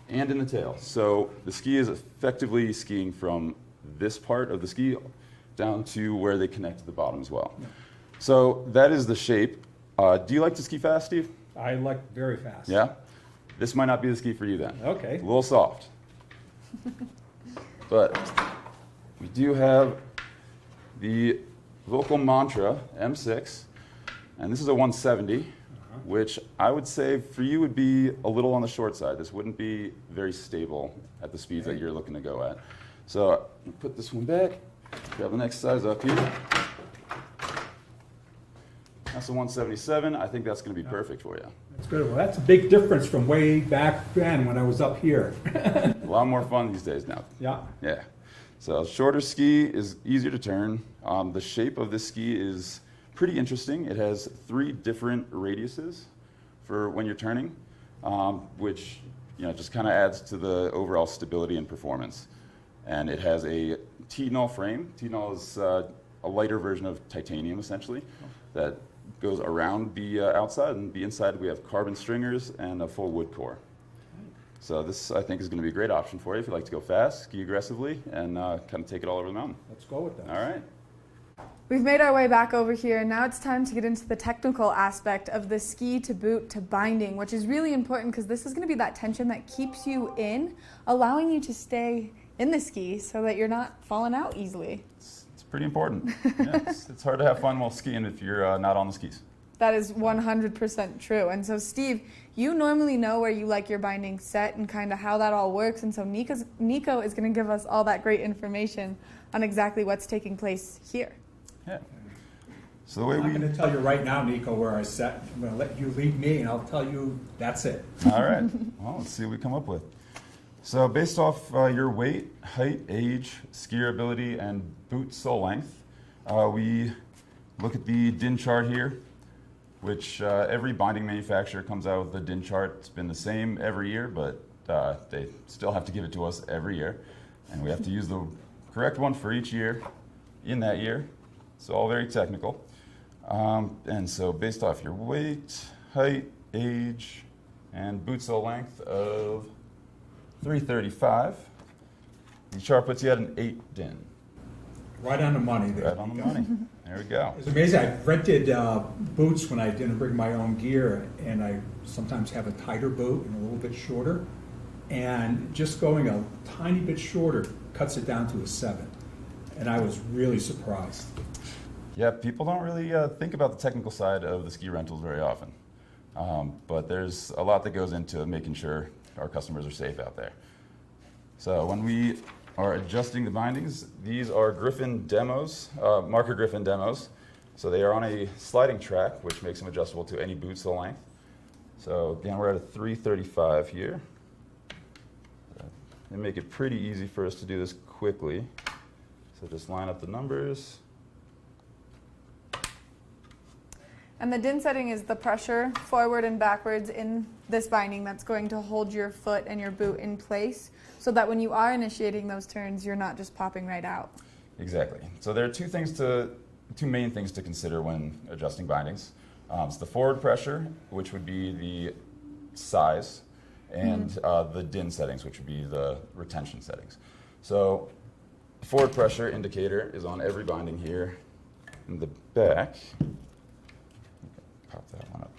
and in the tail. So the ski is effectively skiing from this part of the ski down to where they connect to the bottom as well. So that is the shape. Do you like to ski fast, Steve? I like very fast. Yeah? This might not be the ski for you then. Okay. A little soft. But we do have the Vocal Mantra M6, and this is a 170, which I would say for you would be a little on the short side. This wouldn't be very stable at the speeds that you're looking to go at. So put this one back, grab the next size up here. That's a 177. I think that's going to be perfect for you. That's good. Well, that's a big difference from way back then when I was up here. A lot more fun these days now. Yeah. Yeah. So a shorter ski is easier to turn. The shape of this ski is pretty interesting. It has 3 different radiuses for when you're turning, which just kind of adds to the overall stability and performance. And it has a T-null frame. T-null is a lighter version of titanium, essentially, that goes around the outside, and the inside we have carbon stringers and a full wood core. So this, I think, is going to be a great option for you if you like to go fast, ski aggressively, and kind of take it all over the mountain. Let's go with that. All right. We've made our way back over here, and now it's time to get into the technical aspect of the ski to boot to binding, which is really important because this is going to be that tension that keeps you in, allowing you to stay in the ski so that you're not falling out easily. It's pretty important. Yeah, it's hard to have fun while skiing if you're not on the skis. That is 100% true. And so, Steve, you normally know where you like your binding set and kind of how that all works. And so Nico is going to give us all that great information on exactly what's taking place here. Yeah. So the way I'm going to tell you right now, Nico, where I set. I'm going to let you lead me, and I'll tell you that's it. All right. Well, let's see what we come up with. So based off your weight, height, age, skier ability, and boot sole length, we look at the DIN chart here, which every binding manufacturer comes out with a DIN chart. It's been the same every year, but they still have to give it to us every year. And we have to use the correct one for each year in that year. It's all very technical. And so based off your weight, height, age, and boot sole length of 335, the chart puts you at an 8 DIN. Right on the money there. Right on the money. There we go. It's amazing. I rented boots when I didn't bring my own gear, and I sometimes have a tighter boot and a little bit shorter. And just going a tiny bit shorter cuts it down to a 7. And I was really surprised. Yeah, people don't really think about the technical side of the ski rentals very often. But there's a lot that goes into making sure our customers are safe out there. So when we are adjusting the bindings, these are Griffin demos, Marker Griffin demos. So they are on a sliding track, which makes them adjustable to any boot sole length. So again, we're at a 335 here. They make it pretty easy for us to do this quickly. So just line up the numbers. And the DIN setting is the pressure forward and backwards in this binding that's going to hold your foot and your boot in place so that when you are initiating those turns, you're not just popping right out. Exactly. So there are two main things to consider when adjusting bindings. It's the forward pressure, which would be the size, and the DIN settings, which would be the retention settings. So the forward pressure indicator is on every binding here in the back. Pop that one up.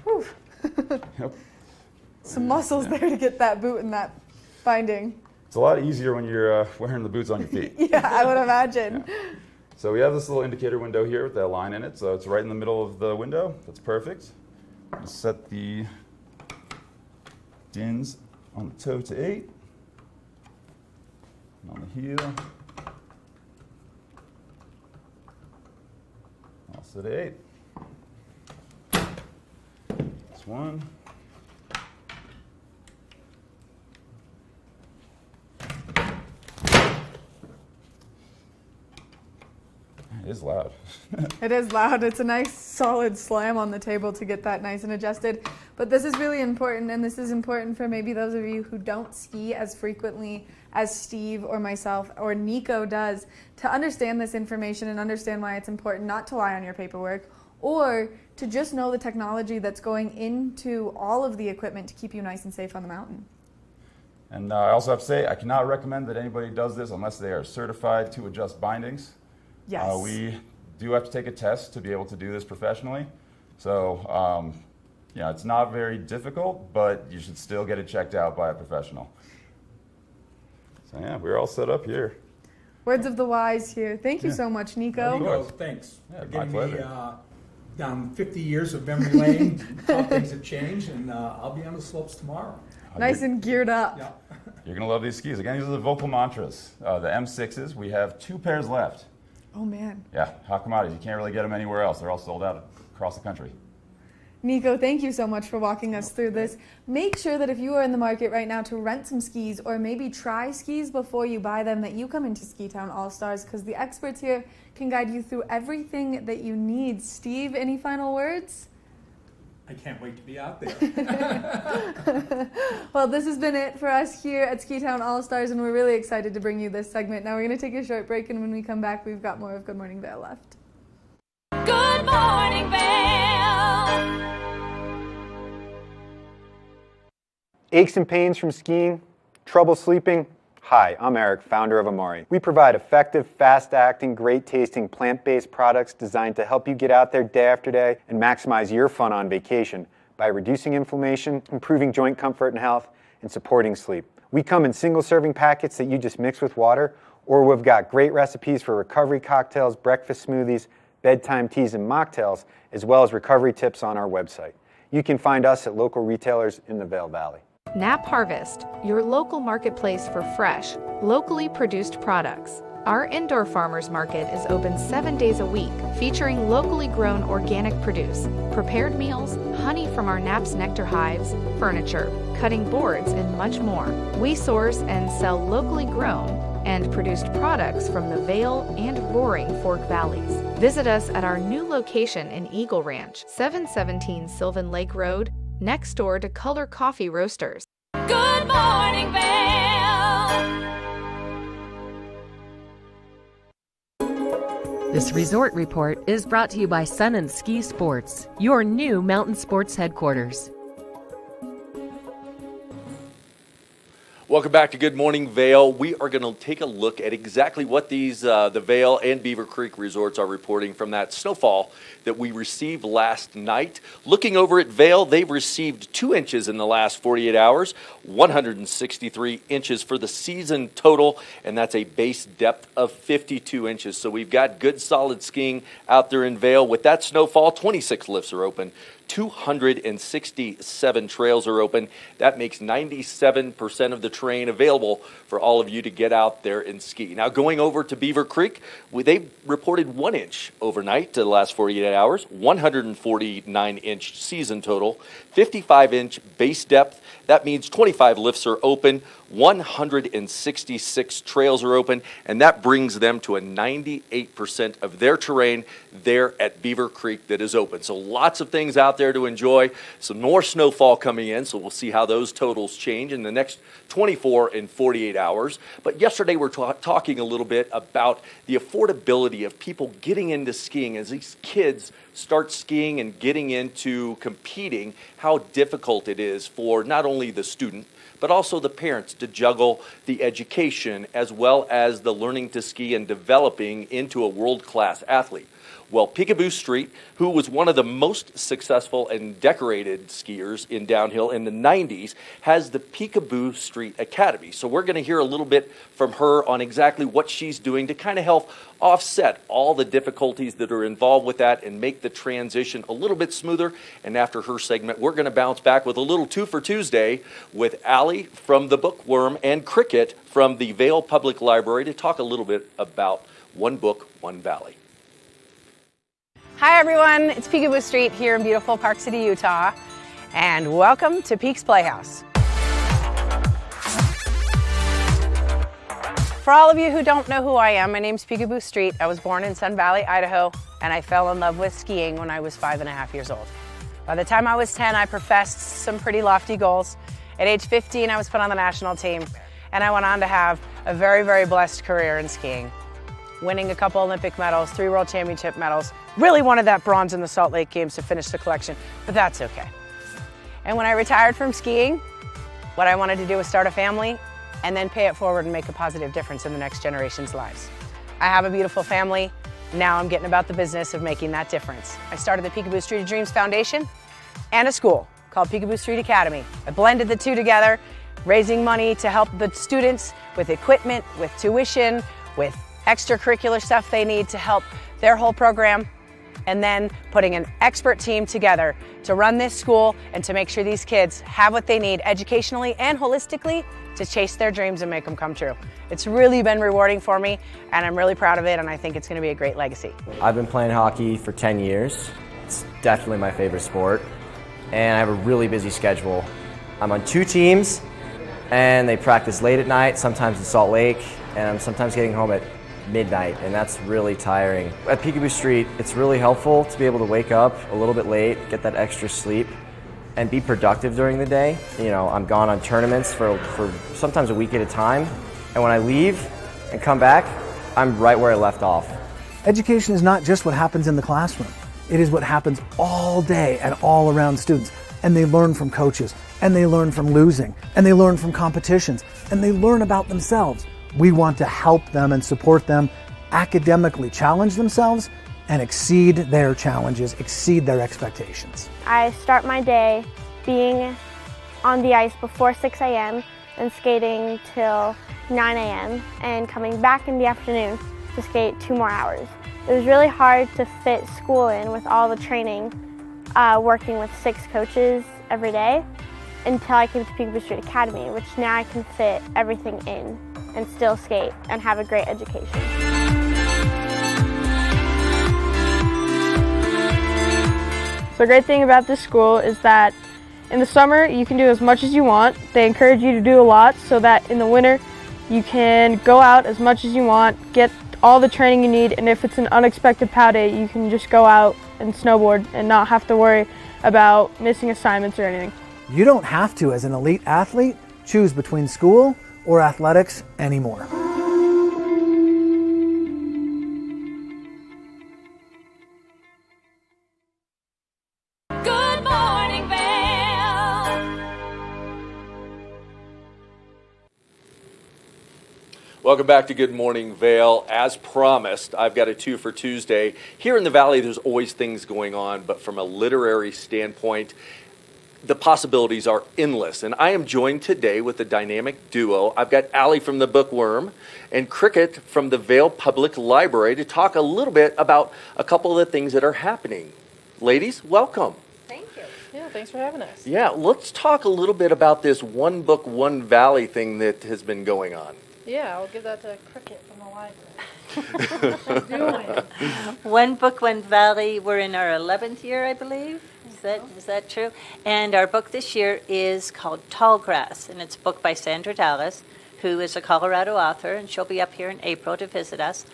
Whew. Yep. Some muscles there to get that boot in that binding. It's a lot easier when you're wearing the boots on your feet. Yeah, I would imagine. Yeah. So we have this little indicator window here with that line in it. So it's right in the middle of the window. That's perfect. We'll set the DINs on the toe to 8. And on the heel. Also to 8. That's 1. It is loud. It is loud. It's a nice solid slam on the table to get that nice and adjusted. But this is really important, and this is important for maybe those of you who don't ski as frequently as Steve or myself or Nico does, to understand this information and understand why it's important not to lie on your paperwork, or to just know the technology that's going into all of the equipment to keep you nice and safe on the mountain. And I also have to say, I cannot recommend that anybody does this unless they are certified to adjust bindings. Yes. We do have to take a test to be able to do this professionally. So, yeah, it's not very difficult, but you should still get it checked out by a professional. So yeah, we're all set up here. Words of the wise here. Thank you so much, Nico. Nico, thanks Yeah, for my getting pleasure. me down 50 years of memory lane, how things have changed, and I'll be on the slopes tomorrow. Nice and geared up. Yeah. You're going to love these skis. Again, these are the vocal mantras. The M6s, we have 2 pairs left. Oh, man. Yeah, hot commodities. You can't really get them anywhere else. They're all sold out across the country. Nico, thank you so much for walking us through this. Make sure that if you are in the market right now to rent some skis or maybe try skis before you buy them, that you come into Ski Town All-Stars, because the experts here can guide you through everything that you need. Steve, any final words? I can't wait to be out there. Well, this has been it for us here at Ski Town All-Stars, and we're really excited to bring you this segment. Now we're going to take a short break, and when we come back, we've got more of Good Morning Vail left. Good morning, Vail. Aches and pains from skiing? Trouble sleeping? Hi, I'm Eric, founder of Amari. We provide effective, fast-acting, great-tasting, plant-based products designed to help you get out there day after day and maximize your fun on vacation by reducing inflammation, improving joint comfort and health, and supporting sleep. We come in single-serving packets that you just mix with water, or we've got great recipes for recovery cocktails, breakfast smoothies, bedtime teas, and mocktails, as well as recovery tips on our website. You can find us at local retailers in the Vail Valley. Nap Harvest, your local marketplace for fresh, locally produced products. Our indoor farmers market is open 7 days a week, featuring locally grown organic produce, prepared meals, honey from our Naps nectar hives, furniture, cutting boards, and much more. We source and sell locally grown and produced products from the Vail and Roaring Fork Valleys. Visit us at our new location in Eagle Ranch, 717 Sylvan Lake Road, next door to Color Coffee Roasters. Good morning, Vail. This resort report is brought to you by Sun and Ski Sports, your new mountain sports headquarters. Welcome back to Good Morning Vail. We are going to take a look at exactly what these the Vail and Beaver Creek resorts are reporting from that snowfall that we received last night. Looking over at Vail, they've received 2 inches in the last 48 hours, 163 inches for the season total, and that's a base depth of 52 inches. So we've got good solid skiing out there in Vail. With that snowfall, 26 lifts are open. 267 trails are open. That makes 97% of the terrain available for all of you to get out there and ski. Now, going over to Beaver Creek, they reported 1 inch overnight to the last 48 hours, 149-inch season total, 55-inch base depth. That means 25 lifts are open, 166 trails are open, and that brings them to a 98% of their terrain there at Beaver Creek that is open. So lots of things out there to enjoy. Some more snowfall coming in, so we'll see how those totals change in the next 24 and 48 hours. But yesterday we're talking a little bit about the affordability of people getting into skiing as these kids start skiing and getting into competing, how difficult it is for not only the student, but also the parents to juggle the education as well as the learning to ski and developing into a world-class athlete. Well, Peekaboo Street, who was one of the most successful and decorated skiers in downhill in the 90s, has the Peekaboo Street Academy. So we're going to hear a little bit from her on exactly what she's doing to kind of help offset all the difficulties that are involved with that and make the transition a little bit smoother. And after her segment, we're going to bounce back with a little 2 for Tuesday with Allie from the Bookworm and Cricket from the Vail Public Library to talk a little bit about One Book, One Valley. Hi everyone, it's Peekaboo Street here in beautiful Park City, Utah, and welcome to Peaks Playhouse. For all of you who don't know who I am, my name's Peekaboo Street. I was born in Sun Valley, Idaho, and I fell in love with skiing when I was 5.5 years old. By the time I was 10, I professed some pretty lofty goals. At age 15, I was put on the national team, and I went on to have a very, very blessed career in skiing. Winning a couple Olympic medals, 3 World Championship medals, really wanted that bronze in the Salt Lake Games to finish the collection, but that's okay. And when I retired from skiing, What I wanted to do was start a family and then pay it forward and make a positive difference in the next generation's lives. I have a beautiful family. Now I'm getting about the business of making that difference. I started the Peekaboo Street of Dreams Foundation and a school called Peekaboo Street Academy. I blended the two together, raising money to help the students with equipment, with tuition, with extracurricular stuff they need to help their whole program, and then putting an expert team together to run this school and to make sure these kids have what they need educationally and holistically to chase their dreams and make them come true. It's really been rewarding for me, and I'm really proud of it, and I think it's going to be a great legacy. I've been playing hockey for 10 years. It's definitely my favorite sport, and I have a really busy schedule. I'm on 2 teams, and they practice late at night, sometimes in Salt Lake, and I'm sometimes getting home at midnight, and that's really tiring. At Peekaboo Street, it's really helpful to be able to wake up a little bit late, get that extra sleep, and be productive during the day. You know, I'm gone on tournaments for sometimes a week at a time, and when I leave and come back, I'm right where I left off. Education is not just what happens in the classroom. It is what happens all day and all around students, and they learn from coaches, and they learn from losing, and they learn from competitions, and they learn about themselves. We want to help them and support them academically challenge themselves and exceed their challenges, exceed their expectations. I start my day being on the ice before 6 a.m. and skating till 9 a.m. and coming back in the afternoon to skate 2 more hours. It was really hard to fit school in with all the training, working with 6 coaches every day until I came to Peekaboo Street Academy, which now I can fit everything in and still skate and have a great education. The great thing about this school is that in the summer you can do as much as you want. They encourage you to do a lot so that in the winter you can go out as much as you want, get all the training you need, and if it's an unexpected POW day, you can just go out and snowboard and not have to worry about missing assignments or anything. You don't have to, as an elite athlete, choose between school or athletics anymore. Good morning, Vail. Welcome back to Good Morning Vail. As promised, I've got a 2 for Tuesday. Here in the Valley, there's always things going on, but from a literary standpoint, the possibilities are endless. And I am joined today with a dynamic duo. I've got Allie from the Bookworm and Cricket from the Vail Public Library to talk a little bit about a couple of the things that are happening. Ladies, welcome. Thank you. Yeah, thanks for having us. Yeah, let's talk a little bit about this One Book, One Valley thing that has been going on. Yeah, I'll give that to Cricket from the library. One Book, One Valley. We're in our 11th year, I believe. Is that true? And our book this year is called Tall Grass, and it's a book by Sandra Dallas, who is a Colorado author, and she'll be up here in April to visit us.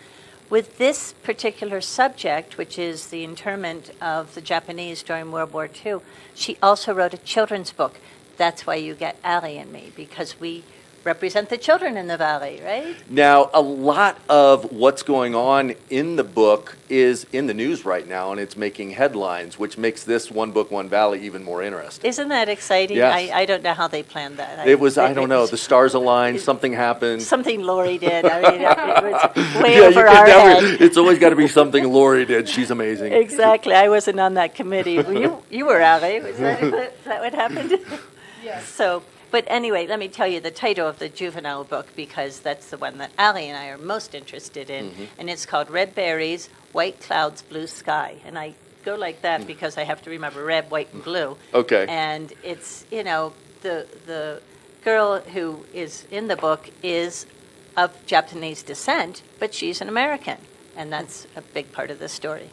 With this particular subject, which is the internment of the Japanese during World War II, she also wrote a children's book. That's why you get Allie and me, because we represent the children in the Valley, right? Now, a lot of what's going on in the book is in the news right now, and it's making headlines, which makes this One Book, One Valley even more interesting. Isn't that exciting? Yes. I don't know how they planned that. I don't know, the stars aligned, something happened. Something Lori did. I mean, it was way Yeah, over our head. It's always got to be something Lori did. She's amazing. Exactly. I wasn't on that committee. You were, Allie. Was that what happened? Yes. So, but anyway, let me tell you the title of the juvenile book, because that's the one that Allie and I are most interested in. And it's called Red Berries, White Clouds, Blue Sky. And I go like that because I have to remember red, white, and blue. Okay. And it's, the girl who is in the book is of Japanese descent, but she's an American. And that's a big part of the story.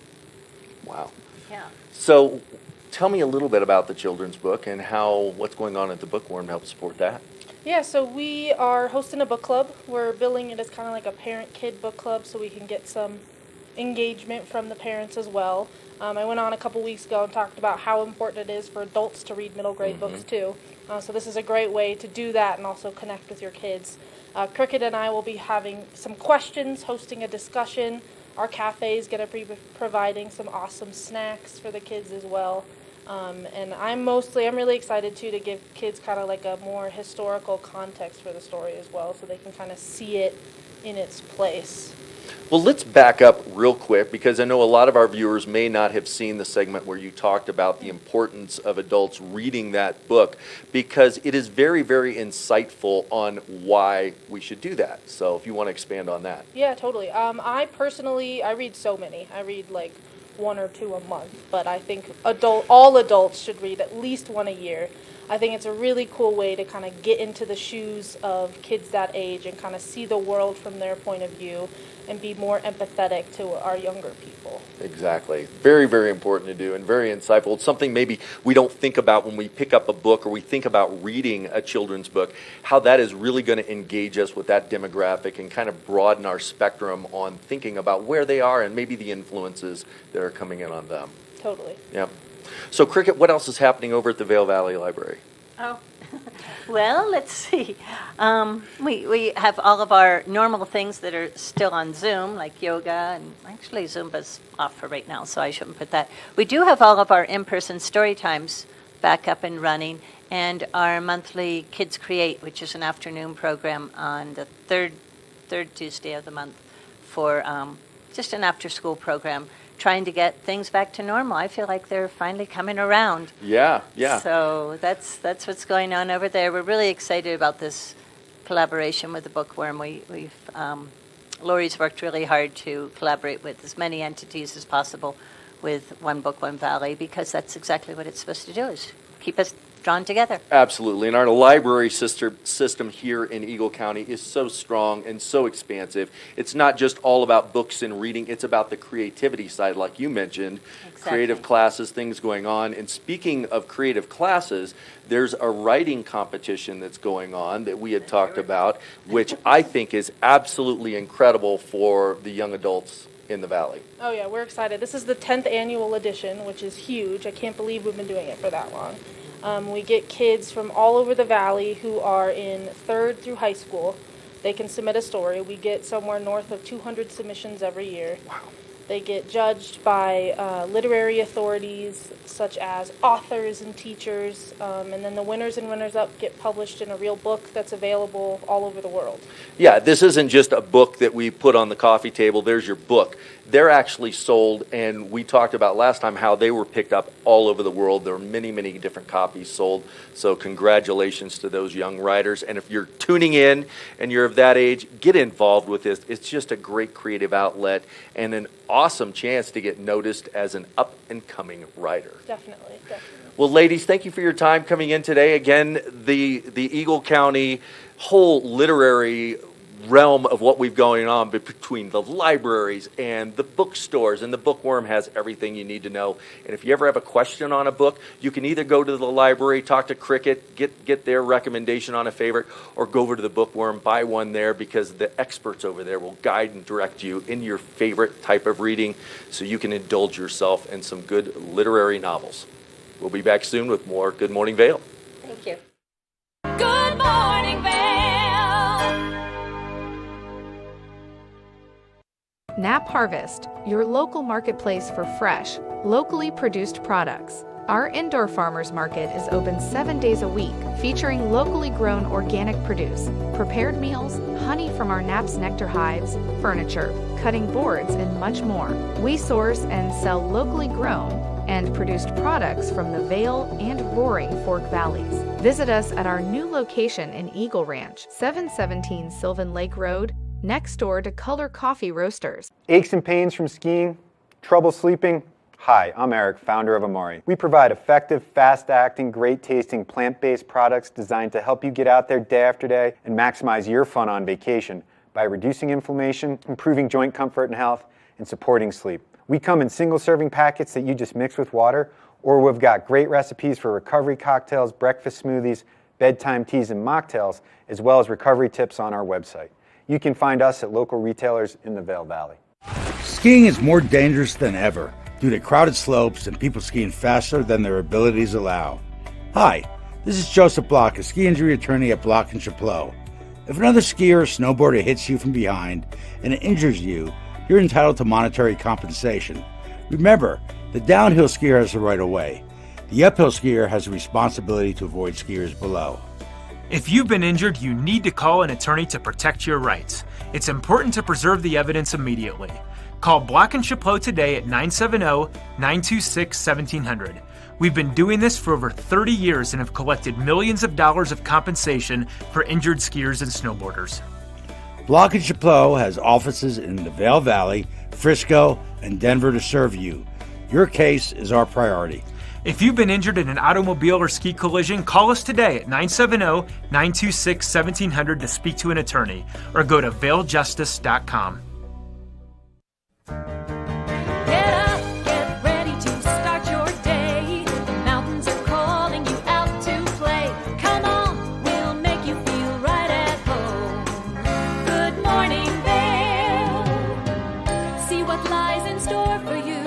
Wow. Yeah. So tell me a little bit about the children's book and what's going on at the Bookworm to help support that. Yeah, so we are hosting a book club. We're billing it as kind of like a parent-kid book club so we can get some engagement from the parents as well. I went on a couple weeks ago and talked about how important it is for adults to read middle grade books too. So this is a great way to do that and also connect with your kids. Cricket and I will be having some questions, hosting a discussion. Our cafe is going to be providing some awesome snacks for the kids as well. And I'm really excited too to give kids kind of like a more historical context for the story as well, so they can kind of see it in its place. Well, let's back up real quick, because I know a lot of our viewers may not have seen the segment where you talked about the importance of adults reading that book, because it is very, very insightful on why we should do that. So if you want to expand on that. Yeah, totally. I read so many. I read like 1 or 2 a month, but I think all adults should read at least 1 a year. I think it's a really cool way to kind of get into the shoes of kids that age and kind of see the world from their point of view and be more empathetic to our younger people. Exactly. Very, very important to do and very insightful. It's something maybe we don't think about when we pick up a book or we think about reading a children's book, how that is really going to engage us with that demographic and kind of broaden our spectrum on thinking about where they are and maybe the influences that are coming in on them. Totally. Yep. So, Cricket, what else is happening over at the Vail Valley Library? Oh, well, let's see. We have all of our normal things that are still on Zoom, like yoga, and actually Zumba's off for right now, so I shouldn't put that. We do have all of our in-person story times back up and running, and our monthly Kids Create, which is an afternoon program on the third Tuesday of the month for just an after-school program, trying to get things back to normal. I feel like they're finally coming around. Yeah. So that's what's going on over there. We're really excited about this collaboration with the Bookworm. Lori's worked really hard to collaborate with as many entities as possible with One Book, One Valley, because that's exactly what it's supposed to do, is keep us drawn together. Absolutely. And our library system here in Eagle County is so strong and so expansive. It's not just all about books and reading. It's about the creativity side, like you mentioned. Exactly. Creative classes, things going on. And speaking of creative classes, there's a writing competition that's going on that we had talked about, which I think is absolutely incredible for the young adults in the Valley. Oh yeah, we're excited. This is the 10th annual edition, which is huge. I can't believe we've been doing it for that long. We get kids from all over the Valley who are in 3rd through high school. They can submit a story. We get somewhere north of 200 submissions every year. Wow. They get judged by literary authorities such as authors and teachers, and then the winners and runners-up get published in a real book that's available all over the world. Yeah, this isn't just a book that we put on the coffee table. There's your book. They're actually sold, and we talked about last time how they were picked up all over the world. There are many, many different copies sold. So congratulations to those young writers. And if you're tuning in and you're of that age, get involved with this. It's just a great creative outlet and an awesome chance to get noticed as an up-and-coming writer. Definitely. Well, ladies, thank you for your time coming in today. Again, the Eagle County whole literary realm of what we've going on between the libraries and the bookstores, and the Bookworm has everything you need to know. And if you ever have a question on a book, you can either go to the library, talk to Cricket, get their recommendation on a favorite, or go over to the Bookworm, buy one there, because the experts over there will guide and direct you in your favorite type of reading so you can indulge yourself in some good literary novels. We'll be back soon with more Good Morning Vail. Thank you. Good morning, Vail. Nap Harvest, your local marketplace for fresh, locally produced products. Our indoor farmers market is open 7 days a week, featuring locally grown organic produce, prepared meals, honey from our Nap's nectar hives, furniture, cutting boards, and much more. We source and sell locally grown and produced products from the Vail and Roaring Fork Valleys. Visit us at our new location in Eagle Ranch, 717 Sylvan Lake Road, next door to Color Coffee Roasters. Aches and pains from skiing? Trouble sleeping? Hi, I'm Eric, founder of Amori. We provide effective, fast-acting, great-tasting, plant-based products designed to help you get out there day after day and maximize your fun on vacation by reducing inflammation, improving joint comfort and health, and supporting sleep. We come in single-serving packets that you just mix with water, or we've got great recipes for recovery cocktails, breakfast smoothies, bedtime teas, and mocktails, as well as recovery tips on our website. You can find us at local retailers in the Vail Valley. Skiing is more dangerous than ever due to crowded slopes and people skiing faster than their abilities allow. Hi, this is Joseph Block, a ski injury attorney at Block & Chapleau. If another skier or snowboarder hits you from behind and it injures you, you're entitled to monetary compensation. Remember, the downhill skier has the right of way. The uphill skier has a responsibility to avoid skiers below. If you've been injured, you need to call an attorney to protect your rights. It's important to preserve the evidence immediately. Call Block and Chaplot today at 970-926-1700. We've been doing this for over 30 years and have collected millions of dollars of compensation for injured skiers and snowboarders. Block and Chaplot has offices in the Vail Valley, Frisco, and Denver to serve you. Your case is our priority. If you've been injured in an automobile or ski collision, call us today at 970-926-1700 to speak to an attorney, or go to vailjustice.com. Get up, get ready to start your day. The mountains are calling you out to play. Come on, we'll make you feel right at home. Good morning, Vail. See what lies in store for you.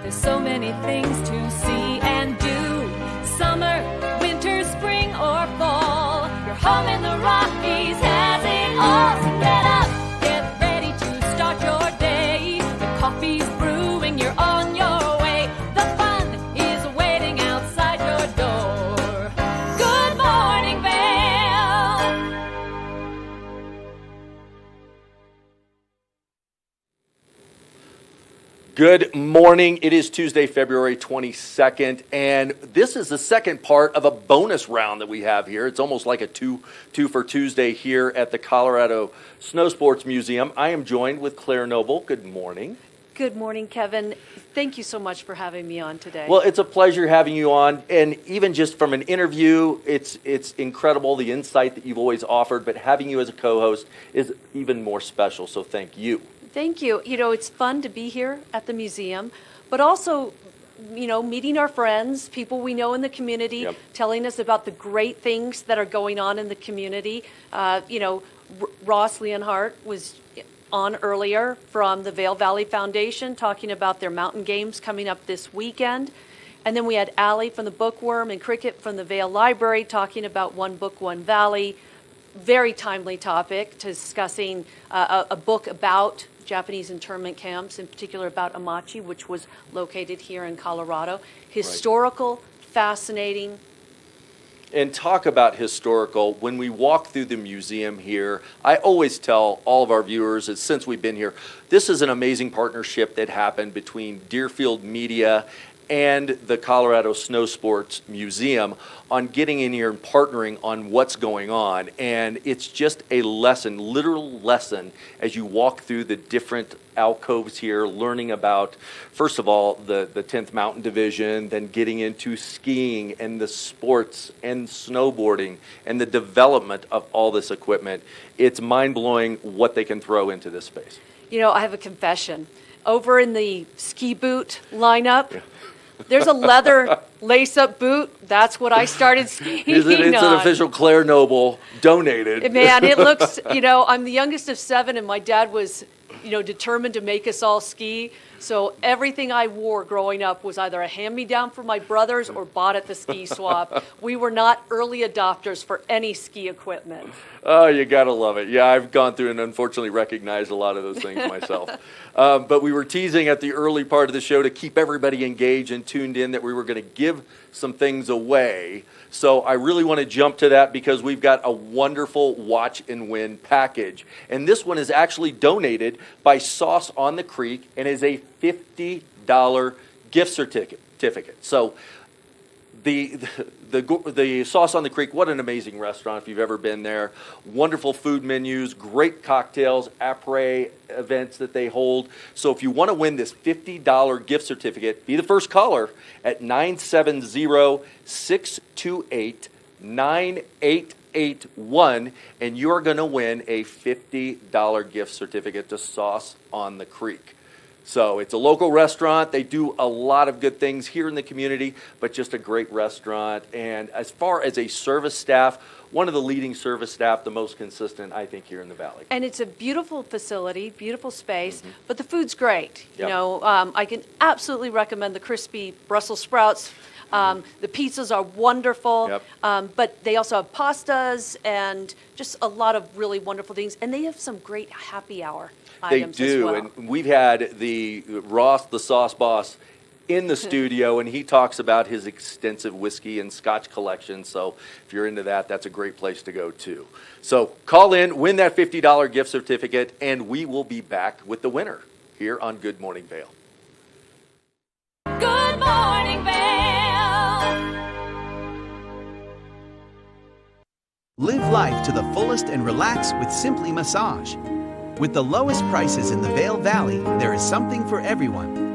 There's so many things to see and do. Summer, winter, spring, or fall. Your home in the Rockies has it all. So get up, get ready to start your day. The coffee's brewing, you're on your way. The fun is waiting outside your door. Good morning, Vail. Good morning. It is Tuesday, February 22nd, and this is the second part of a bonus round that we have here. It's almost like a two for Tuesday here at the Colorado Snow Sports Museum. I am joined with Claire Noble. Good morning. Good morning, Kevin. Thank you so much for having me on today. Well, it's a pleasure having you on, and even just from an interview, it's incredible the insight that you've always offered, but having you as a co-host is even more special, so thank you. Thank you. You know, it's fun to be here at the museum, but also, you know, meeting our friends, people we know in the community, telling us about the great things that are going on in the community. Ross Leonhardt was on earlier from the Vail Valley Foundation talking about their mountain games coming up this weekend. And then we had Allie from the Bookworm and Cricket from the Vail Library talking about One Book, One Valley. Very timely topic, discussing a book about Japanese internment camps, in particular about Amachi, which was located here in Colorado. Historical, fascinating. And talk about historical. When we walk through the museum here, I always tell all of our viewers that since we've been here, this is an amazing partnership that happened between Deerfield Media and the Colorado Snow Sports Museum on getting in here and partnering on what's going on. And it's just a lesson, literal lesson, as you walk through the different alcoves here, learning about, first of all, the 10th Mountain Division, then getting into skiing and the sports and snowboarding and the development of all this equipment. It's mind-blowing what they can throw into this space. You know, I have a confession. Over in the ski boot lineup, there's a leather lace-up boot. That's what I started skiing It's an official Claire Noble donated. Man, it looks, I'm the youngest of 7, and my dad was, determined to make us all ski. So everything I wore growing up was either a hand-me-down from my brothers or bought at the ski swap. We were not early adopters for any ski equipment. Oh, you gotta love it. Yeah, I've gone through and unfortunately recognized a lot of those things myself. But we were teasing at the early part of the show to keep everybody engaged and tuned in that we were going to give some things away. So I really want to jump to that because we've got a wonderful watch and win package. And this one is actually donated by Sauce on the Creek and is a $50 gift certificate. So the Sauce on the Creek, what an amazing restaurant if you've ever been there. Wonderful food menus, great cocktails, après events that they hold. So if you want to win this $50 gift certificate, be the first caller at 970-628-9881, and you're going to win a $50 gift certificate to Sauce on the Creek. So it's a local restaurant. They do a lot of good things here in the community, but just a great restaurant. And as far as a service staff, one of the leading service staff, the most consistent, I think, here in the Valley. And it's a beautiful facility, beautiful space, but the food's great. Yep. I can absolutely recommend the crispy Brussels sprouts. The pizzas are wonderful, but they also have pastas and just a lot of really wonderful things. And they have some great happy hour They items do, as well. and we've had the Ross, the Sauce Boss, in the studio, and he talks about his extensive whiskey and scotch collection. So if you're into that, that's a great place to go too. So call in, win that $50 gift certificate, and we will be back with the winner here on Good Morning Vail. Good morning, Vail. Live life to the fullest and relax with Simply Massage. With the lowest prices in the Vail Valley, there is something for everyone.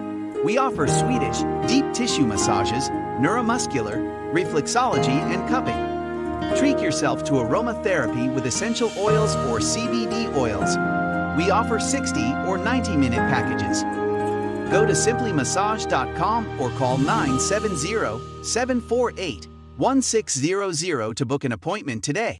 We offer Swedish, deep tissue massages, neuromuscular, reflexology, and cupping. Treat yourself to aromatherapy with essential oils or CBD oils. We offer 60 or 90-minute packages. Go to simplymassage.com or call 970-748-1600 to book an appointment today.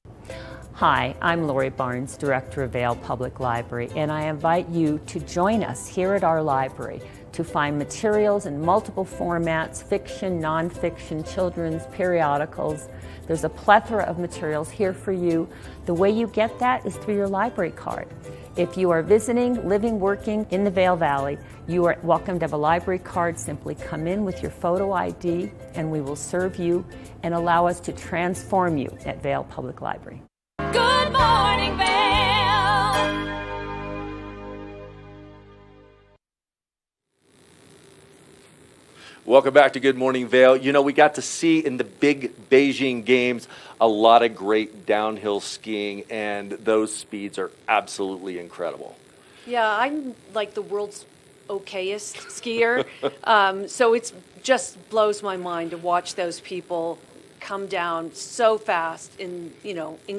Hi, I'm Lori Barnes, Director of Vail Public Library, and I invite you to join us here at our library to find materials in multiple formats, fiction, nonfiction, children's, periodicals. There's a plethora of materials here for you. The way you get that is through your library card. If you are visiting, living, working in the Vail Valley, you are welcome to have a library card. Simply come in with your photo ID and we will serve you and allow us to transform you at Vail Public Library. Good morning, Vail. Welcome back to Good Morning Vail. You know, we got to see in the big Beijing Games a lot of great downhill skiing, and those speeds are absolutely incredible. Yeah, I'm like the world's okayest skier, so it just blows my mind to watch those people come down so fast, in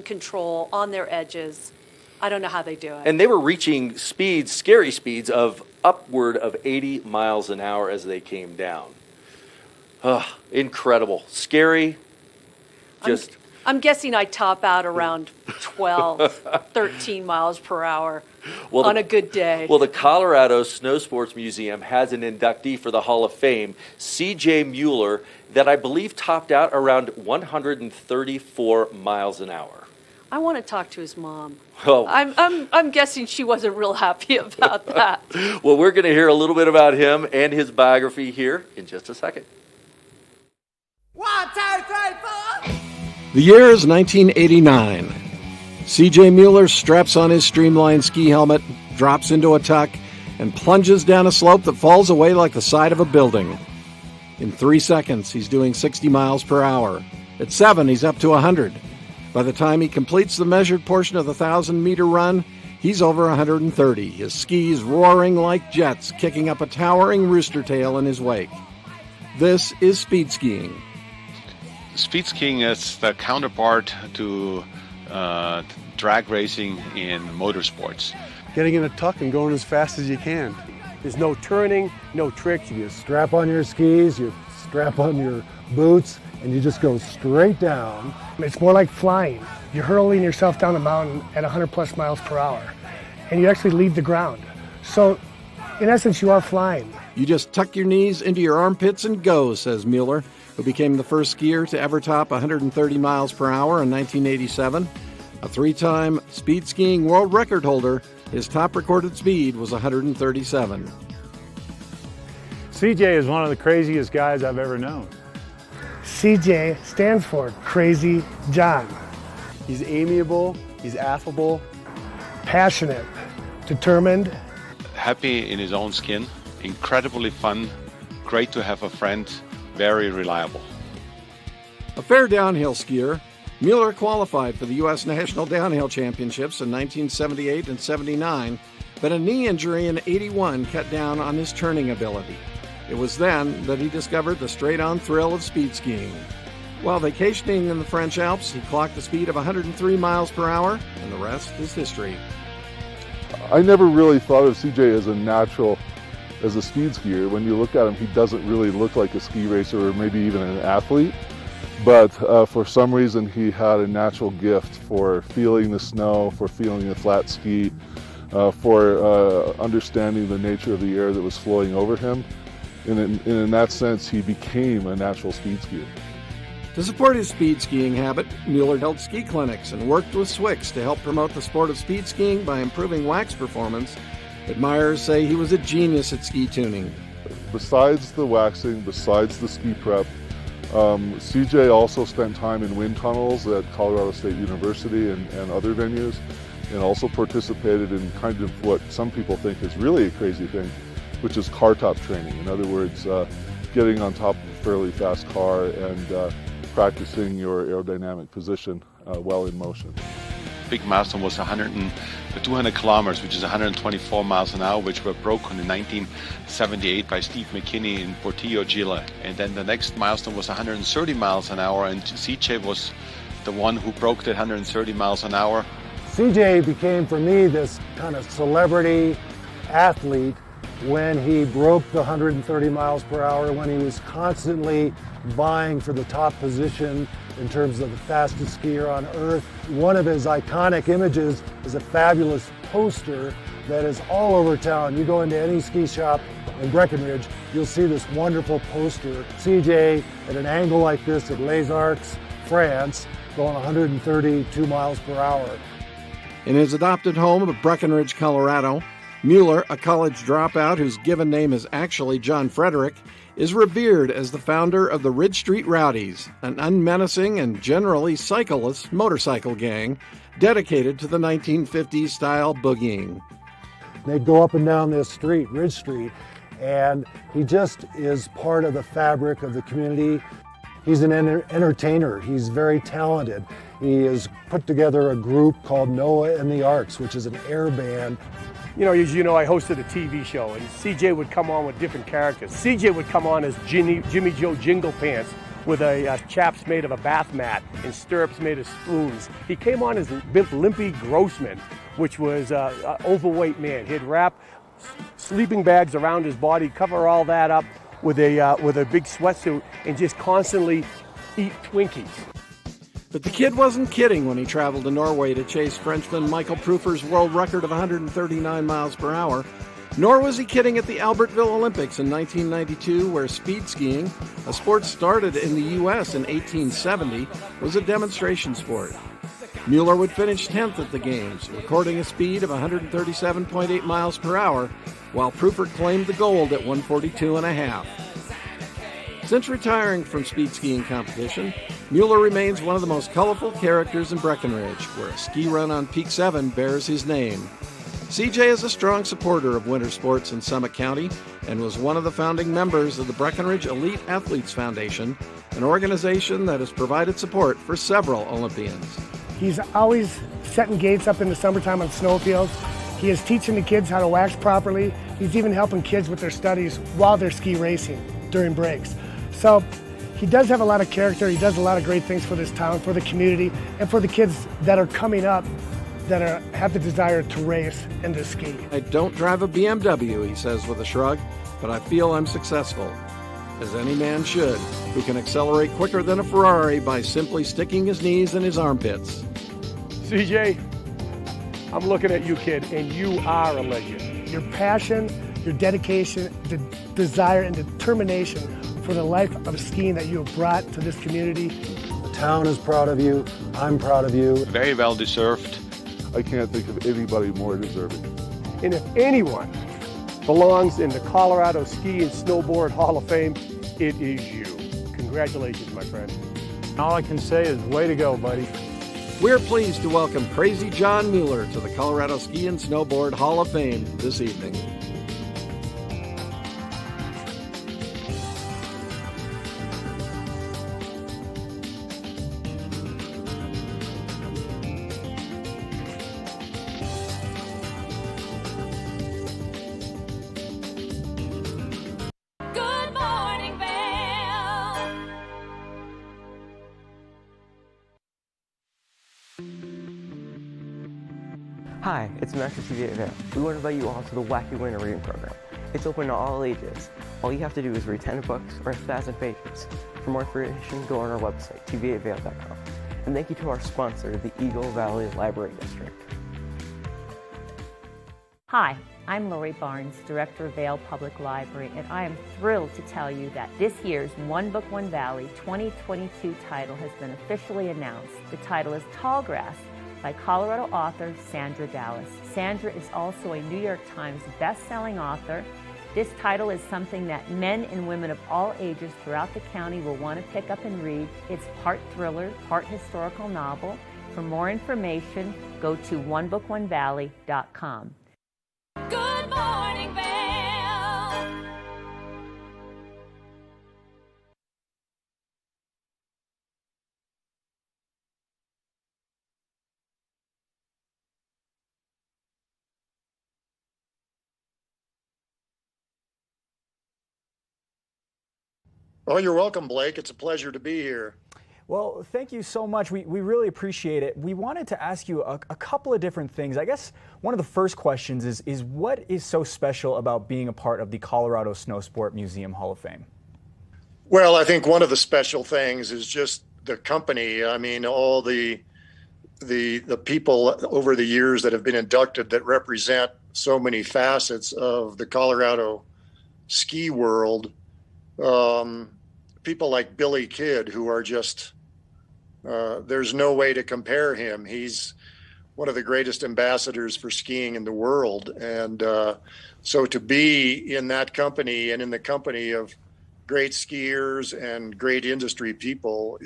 control, on their edges. I don't know how they do it. And they were reaching speeds, scary speeds, of upward of 80 miles an hour as they came down. Incredible. Scary. I'm guessing I top out around 12, 13 miles per hour on a good day. Well, the Colorado Snow Sports Museum has an inductee for the Hall of Fame, C.J. Mueller, that I believe topped out around 134 miles an hour. I want to talk to his mom. Oh. I'm guessing she wasn't real happy about that. Well, we're going to hear a little bit about him and his biography here in just a second. 1, 2, 3, 4. The year is 1989. C.J. Mueller straps on his streamlined ski helmet, drops into a tuck, and plunges down a slope that falls away like the side of a building. In 3 seconds, he's doing 60 miles per hour. At 7, he's up to 100. By the time he completes the measured portion of the 1,000-meter run, he's over 130, his skis roaring like jets, kicking up a towering rooster tail in his wake. This is speed skiing. Speed skiing is the counterpart to drag racing in motorsports. Getting in a tuck and going as fast as you can. There's no turning, no tricks. You just strap on your skis, you strap on your boots, and you just go straight down. It's more like flying. You're hurling yourself down a mountain at 100 plus miles per hour, and you actually leave the ground. So, in essence, you are flying. You just tuck your knees into your armpits and go, says Mueller, who became the first skier to ever top 130 miles per hour in 1987. A 3-time speed skiing world record holder, his top recorded speed was 137. CJ is one of the craziest guys I've ever known. CJ stands for Crazy John. He's amiable, he's affable, passionate, determined, Happy in his own skin, incredibly fun, great to have a friend, very reliable. A fair downhill skier, Mueller qualified for the U.S. National Downhill Championships in 1978 and 79, but a knee injury in 81 cut down on his turning ability. It was then that he discovered the straight-on thrill of speed skiing. While vacationing in the French Alps, he clocked a speed of 103 miles per hour, and the rest is history. I never really thought of CJ as a natural, as a speed skier. When you look at him, he doesn't really look like a ski racer or maybe even an athlete. But for some reason, he had a natural gift for feeling the snow, for feeling the flat ski, for understanding the nature of the air that was flowing over him. And in that sense, he became a natural speed skier. To support his speed skiing habit, Mueller held ski clinics and worked with Swix to help promote the sport of speed skiing by improving wax performance. Admirers say he was a genius at ski tuning. besides the waxing, besides the ski prep, CJ also spent time in wind tunnels at Colorado State University and other venues, and also participated in kind of what some people think is really a crazy thing, which is car top training. In other words, getting on top of a fairly fast car and practicing your aerodynamic position while in motion. Big milestone was 200 kilometers, which is 124 miles an hour, which were broken in 1978 by Steve McKinney in Portillo, Chile. And then the next milestone was 130 miles an hour, and CJ was the one who broke that 130 miles an hour. CJ became, for me, this kind of celebrity athlete when he broke the 130 miles per hour, when he was constantly vying for the top position in terms of the fastest skier on earth. One of his iconic images is a fabulous poster that is all over town. You go into any ski shop in Breckenridge, you'll see this wonderful poster. CJ at an angle like this at Les Arcs, France, going 132 miles per hour. In his adopted home of Breckenridge, Colorado, Mueller, a college dropout whose given name is actually John Frederick, is revered as the founder of the Ridge Street Rowdies, an unmenacing and generally cycleless motorcycle gang dedicated to the 1950s style boogieing. They go up and down this street, Ridge Street, and he just is part of the fabric of the community. He's an entertainer. He's very talented. He has put together a group called Noah and the Arcs, which is an air band. You know, as you know, I hosted a TV show, and CJ would come on with different characters. CJ would come on as Jimmy Joe Jingle Pants with a chaps made of a bath mat and stirrups made of spoons. He came on as Limpy Grossman, which was an overweight man. He'd wrap sleeping bags around his body, cover all that up with a big sweatsuit, and just constantly eat Twinkies. But the kid wasn't kidding when he traveled to Norway to chase Frenchman Michael Prufer's world record of 139 miles per hour. Nor was he kidding at the Albertville Olympics in 1992, where speed skiing, a sport started in the U.S. in 1870, was a demonstration sport. Mueller would finish 10th at the Games, recording a speed of 137.8 miles per hour, while Prufer claimed the gold at 142.5. Since retiring from speed skiing competition, Mueller remains one of the most colorful characters in Breckenridge, where a ski run on Peak 7 bears his name. CJ is a strong supporter of winter sports in Summit County and was one of the founding members of the Breckenridge Elite Athletes Foundation, an organization that has provided support for several Olympians. He's always setting gates up in the summertime on snowfields. He is teaching the kids how to wax properly. He's even helping kids with their studies while they're ski racing during breaks. So he does have a lot of character. He does a lot of great things for this town, for the community, and for the kids that are coming up that have the desire to race and to ski. I don't drive a BMW, he says with a shrug, but I feel I'm successful, as any man should, who can accelerate quicker than a Ferrari by simply sticking his knees in his armpits. CJ, I'm looking at you, kid, and you are a legend. Your passion, your dedication, the desire and determination for the life of skiing that you have brought to this community. The town is proud of you. I'm proud of you. Very well deserved. I can't think of anybody more deserving. And if anyone belongs in the Colorado Ski and Snowboard Hall of Fame, it is you. Congratulations, my friend. All I can say is way to go, buddy. We're pleased to welcome Crazy John Mueller to the Colorado Ski and Snowboard Hall of Fame this evening. Good morning, Vail. Hi, it's Master TV at Vail. We want to invite you all to the Wacky Winter Reading Program. It's open to all ages. All you have to do is read 10 books or 1,000 pages. For more information, go on our website, tv8vail.com. And thank you to our sponsor, the Eagle Valley Library District. Hi, I'm Lori Barnes, Director of Vail Public Library, and I am thrilled to tell you that this year's One Book, One Valley 2022 title has been officially announced. The title is Tallgrass by Colorado author Sandra Dallas. Sandra is also a New York Times best-selling author, This title is something that men and women of all ages throughout the county will want to pick up and read. It's part thriller, part historical novel. For more information, go to onebookonevalley.com. Good morning, Vail. Oh, you're welcome, Blake. It's a pleasure to be here. Well, thank you so much. We really appreciate it. We wanted to ask you a couple of different things. I guess one of the first questions is what is so special about being a part of the Colorado Snow Sport Museum Hall of Fame? Well, I think one of the special things is just the company. I mean, all the people over the years that have been inducted that represent so many facets of the Colorado ski world. People like Billy Kidd, who are just, there's no way to compare him. He's one of the greatest ambassadors for skiing in the world. And so to be in that company and in the company of great skiers and great industry people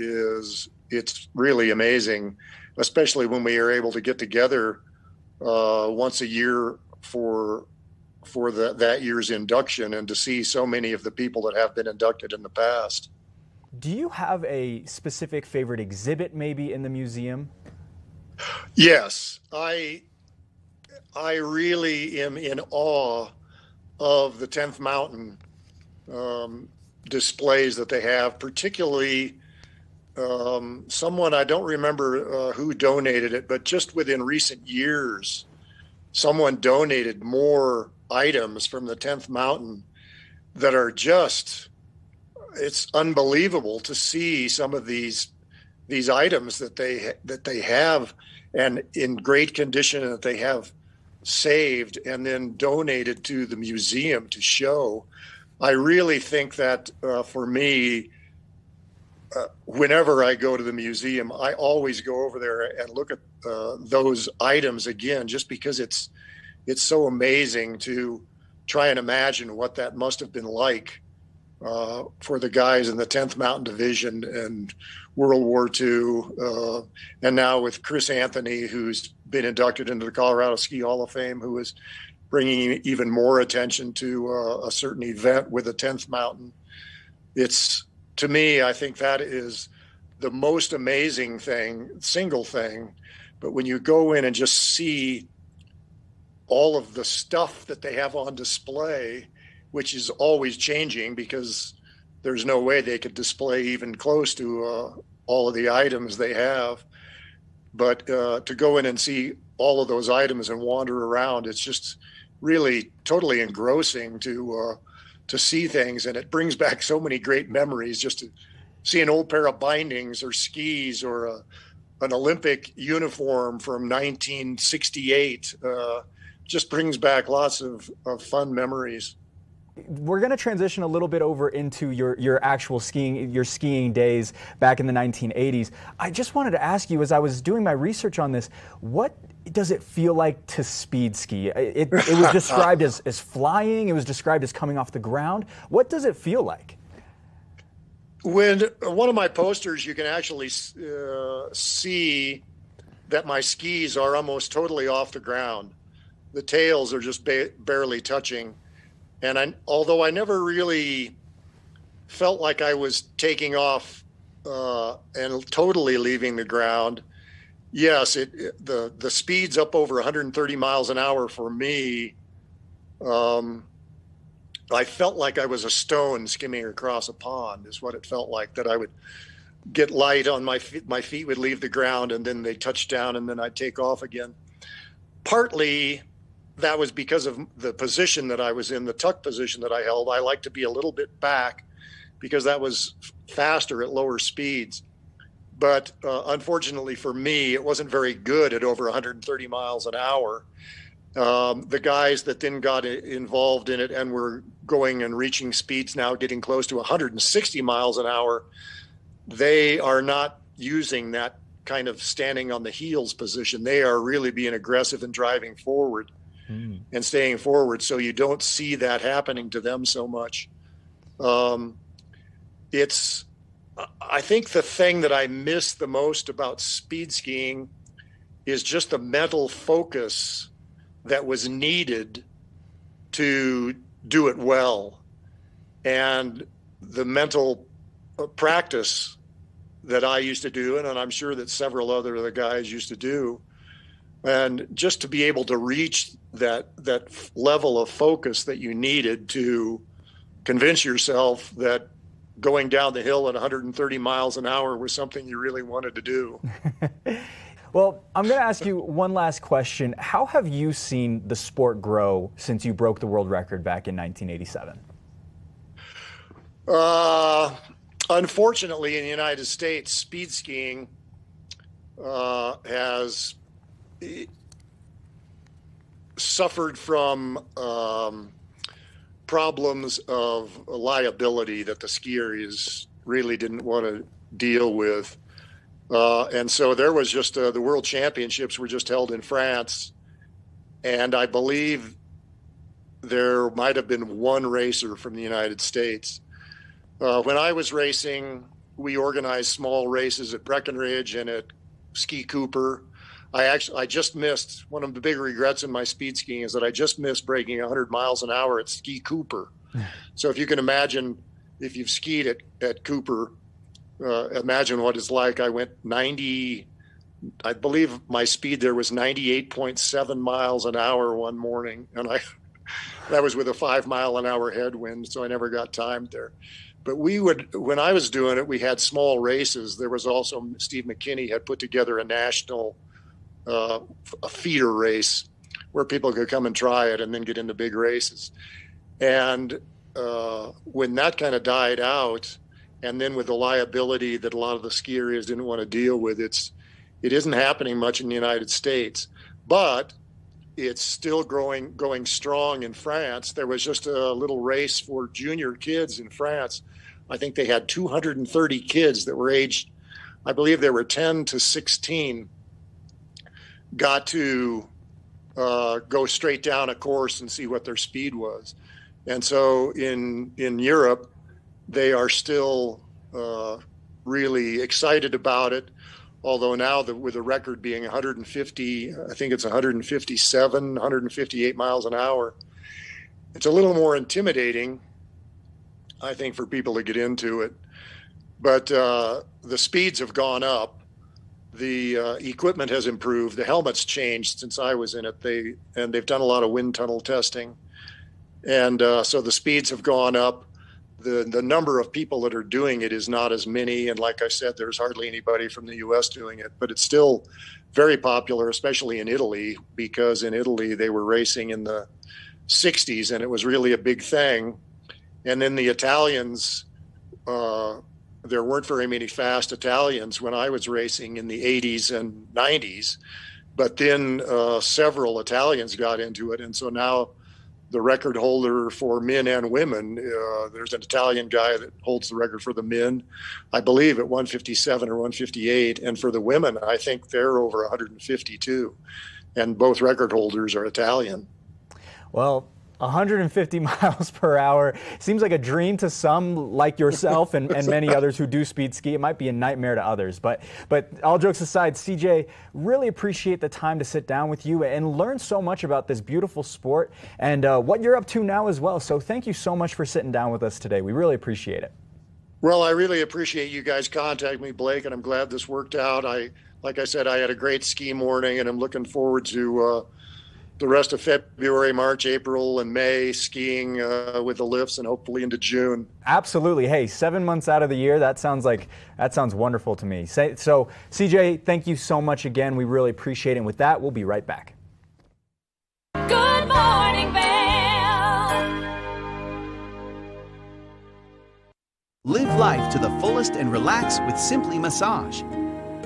it's really amazing, especially when we are able to get together once a year for that year's induction and to see so many of the people that have been inducted in the past. Do you have a specific favorite exhibit maybe in the museum? Yes, I really am in awe of the 10th Mountain displays that they have, particularly someone, I don't remember who donated it, but just within recent years, someone donated more items from the 10th Mountain that are just, it's unbelievable to see some of these items that they have and in great condition that they have saved and then donated to the museum to show. I really think that for me, whenever I go to the museum, I always go over there and look at those items again, just because it's so amazing to try and imagine what that must have been like for the guys in the 10th Mountain Division and World War II. And now with Chris Anthony, who's been inducted into the Colorado Ski Hall of Fame, who is bringing even more attention to a certain event with the 10th Mountain. It's, to me, I think that is the most amazing thing, single thing. But when you go in and just see all of the stuff that they have on display, which is always changing because there's no way they could display even close to all of the items they have. But to go in and see all of those items and wander around, it's just really totally engrossing to see things. And it brings back so many great memories just to see an old pair of bindings or skis or an Olympic uniform from 1968. Just brings back lots of fun memories. We're going to transition a little bit over into your actual skiing, your skiing days back in the 1980s. I just wanted to ask you, as I was doing my research on this, what does it feel like to speed ski? It was described as flying. It was described as coming off the ground. What does it feel like? When one of my posters, you can actually see that my skis are almost totally off the ground. The tails are just barely touching. And although I never really felt like I was taking off and totally leaving the ground, yes, the speed's up over 130 miles an hour for me. I felt like I was a stone skimming across a pond is what it felt like, that I would get light on my feet would leave the ground and then they touch down and then I'd take off again. Partly that was because of the position that I was in, the tuck position that I held. I like to be a little bit back because that was faster at lower speeds. But unfortunately for me, it wasn't very good at over 130 miles an hour. The guys that then got involved in it and were going and reaching speeds now getting close to 160 miles an hour, they are not using that kind of standing on the heels position. They are really being aggressive and driving forward. and staying forward, so you don't see that happening to them so much. I think the thing that I miss the most about speed skiing is just the mental focus that was needed to do it well, and the mental practice that I used to do, and I'm sure that several other guys used to do, and just to be able to reach that level of focus that you needed to convince yourself that going down the hill at 130 miles an hour was something you really wanted to do. Well, I'm going to ask you one last question. How have you seen the sport grow since you broke the world record back in 1987? Unfortunately, in the United States, speed skiing has suffered from problems of liability that the skiers really didn't want to deal with. And so there was just the World Championships were just held in France, and I believe there might have been one racer from the United States. When I was racing, we organized small races at Breckenridge and at Ski Cooper. I just missed, one of the big regrets in my speed skiing is that I just missed breaking 100 miles an hour at Ski Cooper. So if you can imagine, if you've skied at Cooper, imagine what it's like. I went 90, I believe my speed there was 98.7 miles an hour one morning. And that was with a 5 mile an hour headwind. So I never got timed there. But when I was doing it, we had small races. There was also, Steve McKinney had put together a national a feeder race where people could come and try it and then get into big races. And when that kind of died out, and then with the liability that a lot of the ski areas didn't want to deal with, it isn't happening much in the United States, but it's still going strong in France. There was just a little race for junior kids in France. I think they had 230 kids that were aged, I believe they were 10 to 16, got to go straight down a course and see what their speed was. And so in Europe, they are still really excited about it. Although now with the record being 150, I think it's 157, 158 miles an hour, it's a little more intimidating, I think, for people to get into it. But the speeds have gone up. The equipment has improved. The helmet's changed since I was in it. They've done a lot of wind tunnel testing. And so the speeds have gone up. The number of people that are doing it is not as many. And like I said, there's hardly anybody from the US doing it, but it's still very popular, especially in Italy, because in Italy they were racing in the 60s and it was really a big thing. And then the Italians, there weren't very many fast Italians when I was racing in the 80s and 90s, but then several Italians got into it. And so now the record holder for men and women, there's an Italian guy that holds the record for the men, I believe at 157 or 158. And for the women, I think they're over 152. And both record holders are Italian. Well, 150 miles per hour seems like a dream to some like yourself and many others who do speed ski. It might be a nightmare to others. But all jokes aside, CJ, really appreciate the time to sit down with you and learn so much about this beautiful sport and what you're up to now as well. So thank you so much for sitting down with us today. We really appreciate it. Well, I really appreciate you guys contacting me, Blake, and I'm glad this worked out. Like I said, I had a great ski morning, and I'm looking forward to the rest of February, March, April, and May skiing with the lifts, and hopefully into June. Absolutely. Hey, 7 months out of the year, that sounds wonderful to me. So, CJ, thank you so much again. We really appreciate it. And with that, we'll be right back. Good morning, Vail. Live life to the fullest and relax with Simply Massage.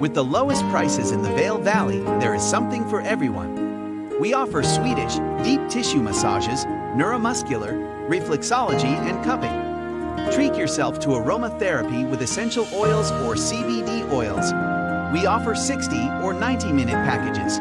With the lowest prices in the Vail Valley, there is something for everyone. We offer Swedish, deep tissue massages, neuromuscular, reflexology, and cupping. Treat yourself to aromatherapy with essential oils or CBD oils. We offer 60 or 90-minute packages.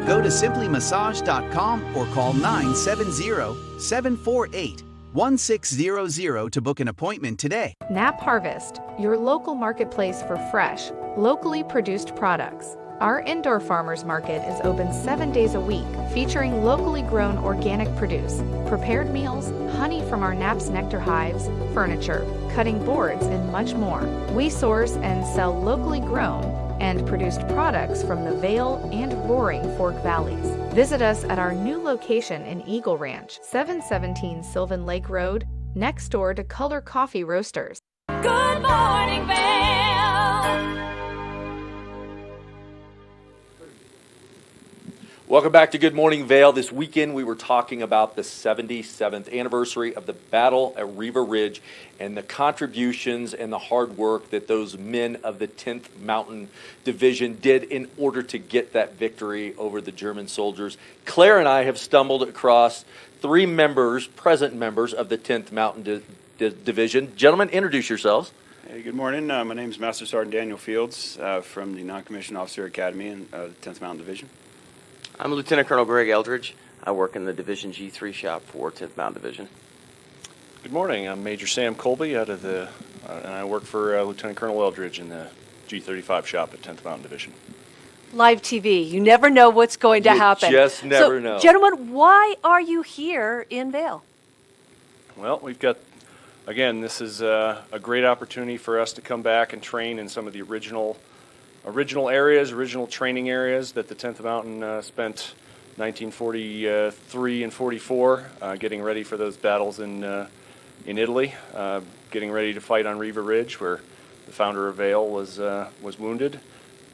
Go to simplymassage.com or call 970-748-1600 to book an appointment today. Nap Harvest, your local marketplace for fresh, locally produced products. Our indoor farmers market is open 7 days a week, featuring locally grown organic produce, prepared meals, honey from our Naps nectar hives, furniture, cutting boards, and much more. We source and sell locally grown and produced products from the Vail and Roaring Fork Valleys. Visit us at our new location in Eagle Ranch, 717 Sylvan Lake Road, next door to Color Coffee Roasters. Good morning, Vail. Welcome back to Good Morning Vail. This weekend we were talking about the 77th anniversary of the battle at Riva Ridge and the contributions and the hard work that those men of the 10th Mountain Division did in order to get that victory over the German soldiers. Claire and I have stumbled across three present members of the 10th Mountain Division. Gentlemen, introduce yourselves. Hey, good morning. My name is Master Sergeant Daniel Fields from the Non-Commissioned Officer Academy in the 10th Mountain Division. I'm Lieutenant Colonel Greg Eldridge. I work in the Division G3 shop for 10th Mountain Division. Good morning. I'm Major Sam Colby and I work for Lieutenant Colonel Eldridge in the G35 shop at 10th Mountain Division. Live TV. You never know what's going to happen. Just never know. Gentlemen, why are you here in Vail? Well, we've got, again, this is a great opportunity for us to come back and train in some of the original training areas that the 10th Mountain spent 1943 and 44 getting ready for those battles in Italy, getting ready to fight on Riva Ridge where the founder of Vail was wounded.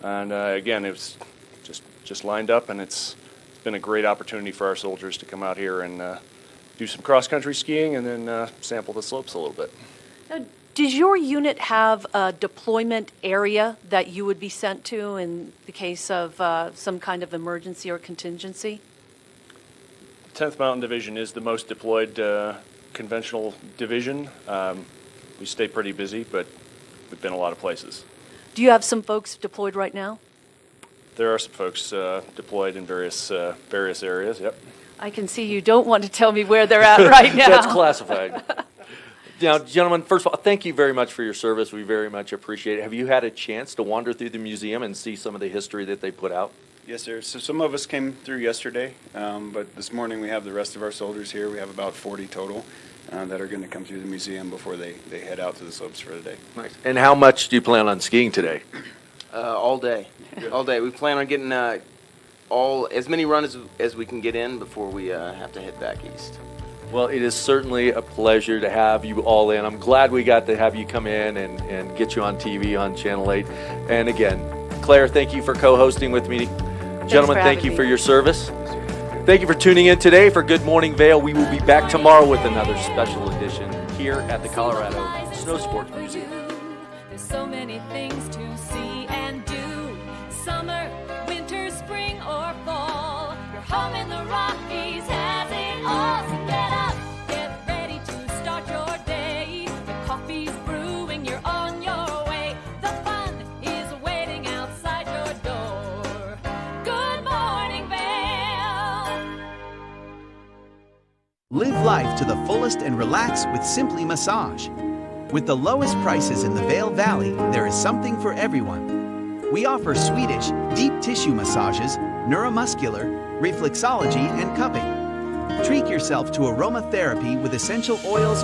And again, it was just lined up, and it's been a great opportunity for our soldiers to come out here and do some cross-country skiing and then sample the slopes a little bit. Now, does your unit have a deployment area that you would be sent to in the case of some kind of emergency or contingency? 10th Mountain Division is the most deployed conventional division. We stay pretty busy, but we've been a lot of places. Do you have some folks deployed right now? There are some folks deployed in various areas, yep. I can see you don't want to tell me where they're at right now. That's classified. Now, gentlemen, first of all, thank you very much for your service. We very much appreciate it. Have you had a chance to wander through the museum and see some of the history that they put out? Yes, sir. So some of us came through yesterday, but this morning we have the rest of our soldiers here. We have about 40 total that are going to come through the museum before they head out to the slopes for the day. Nice. And how much do you plan on skiing today? All day. All day. We plan on getting as many runs as we can get in before we have to head back east. Well, it is certainly a pleasure to have you all in. I'm glad we got to have you come in and get you on TV on Channel 8. And again, Claire, thank you for co-hosting with me. Gentlemen, thank you for your service. Thank you for tuning in today for Good Morning Vail. We will be back tomorrow with another special edition here at the Colorado Snow Sports Museum. There's so many things to see and do. Summer, winter, spring, or fall. Your home in the Rockies has it all. So get up, get ready to start your day. The coffee's brewing, you're on your way. The fun is waiting outside your door. Good morning, Vail. Live life to the fullest and relax with Simply Massage. With the lowest prices in the Vail Valley, there is something for everyone. We offer Swedish, deep tissue massages, neuromuscular, reflexology, and cupping. Treat yourself to aromatherapy with essential oils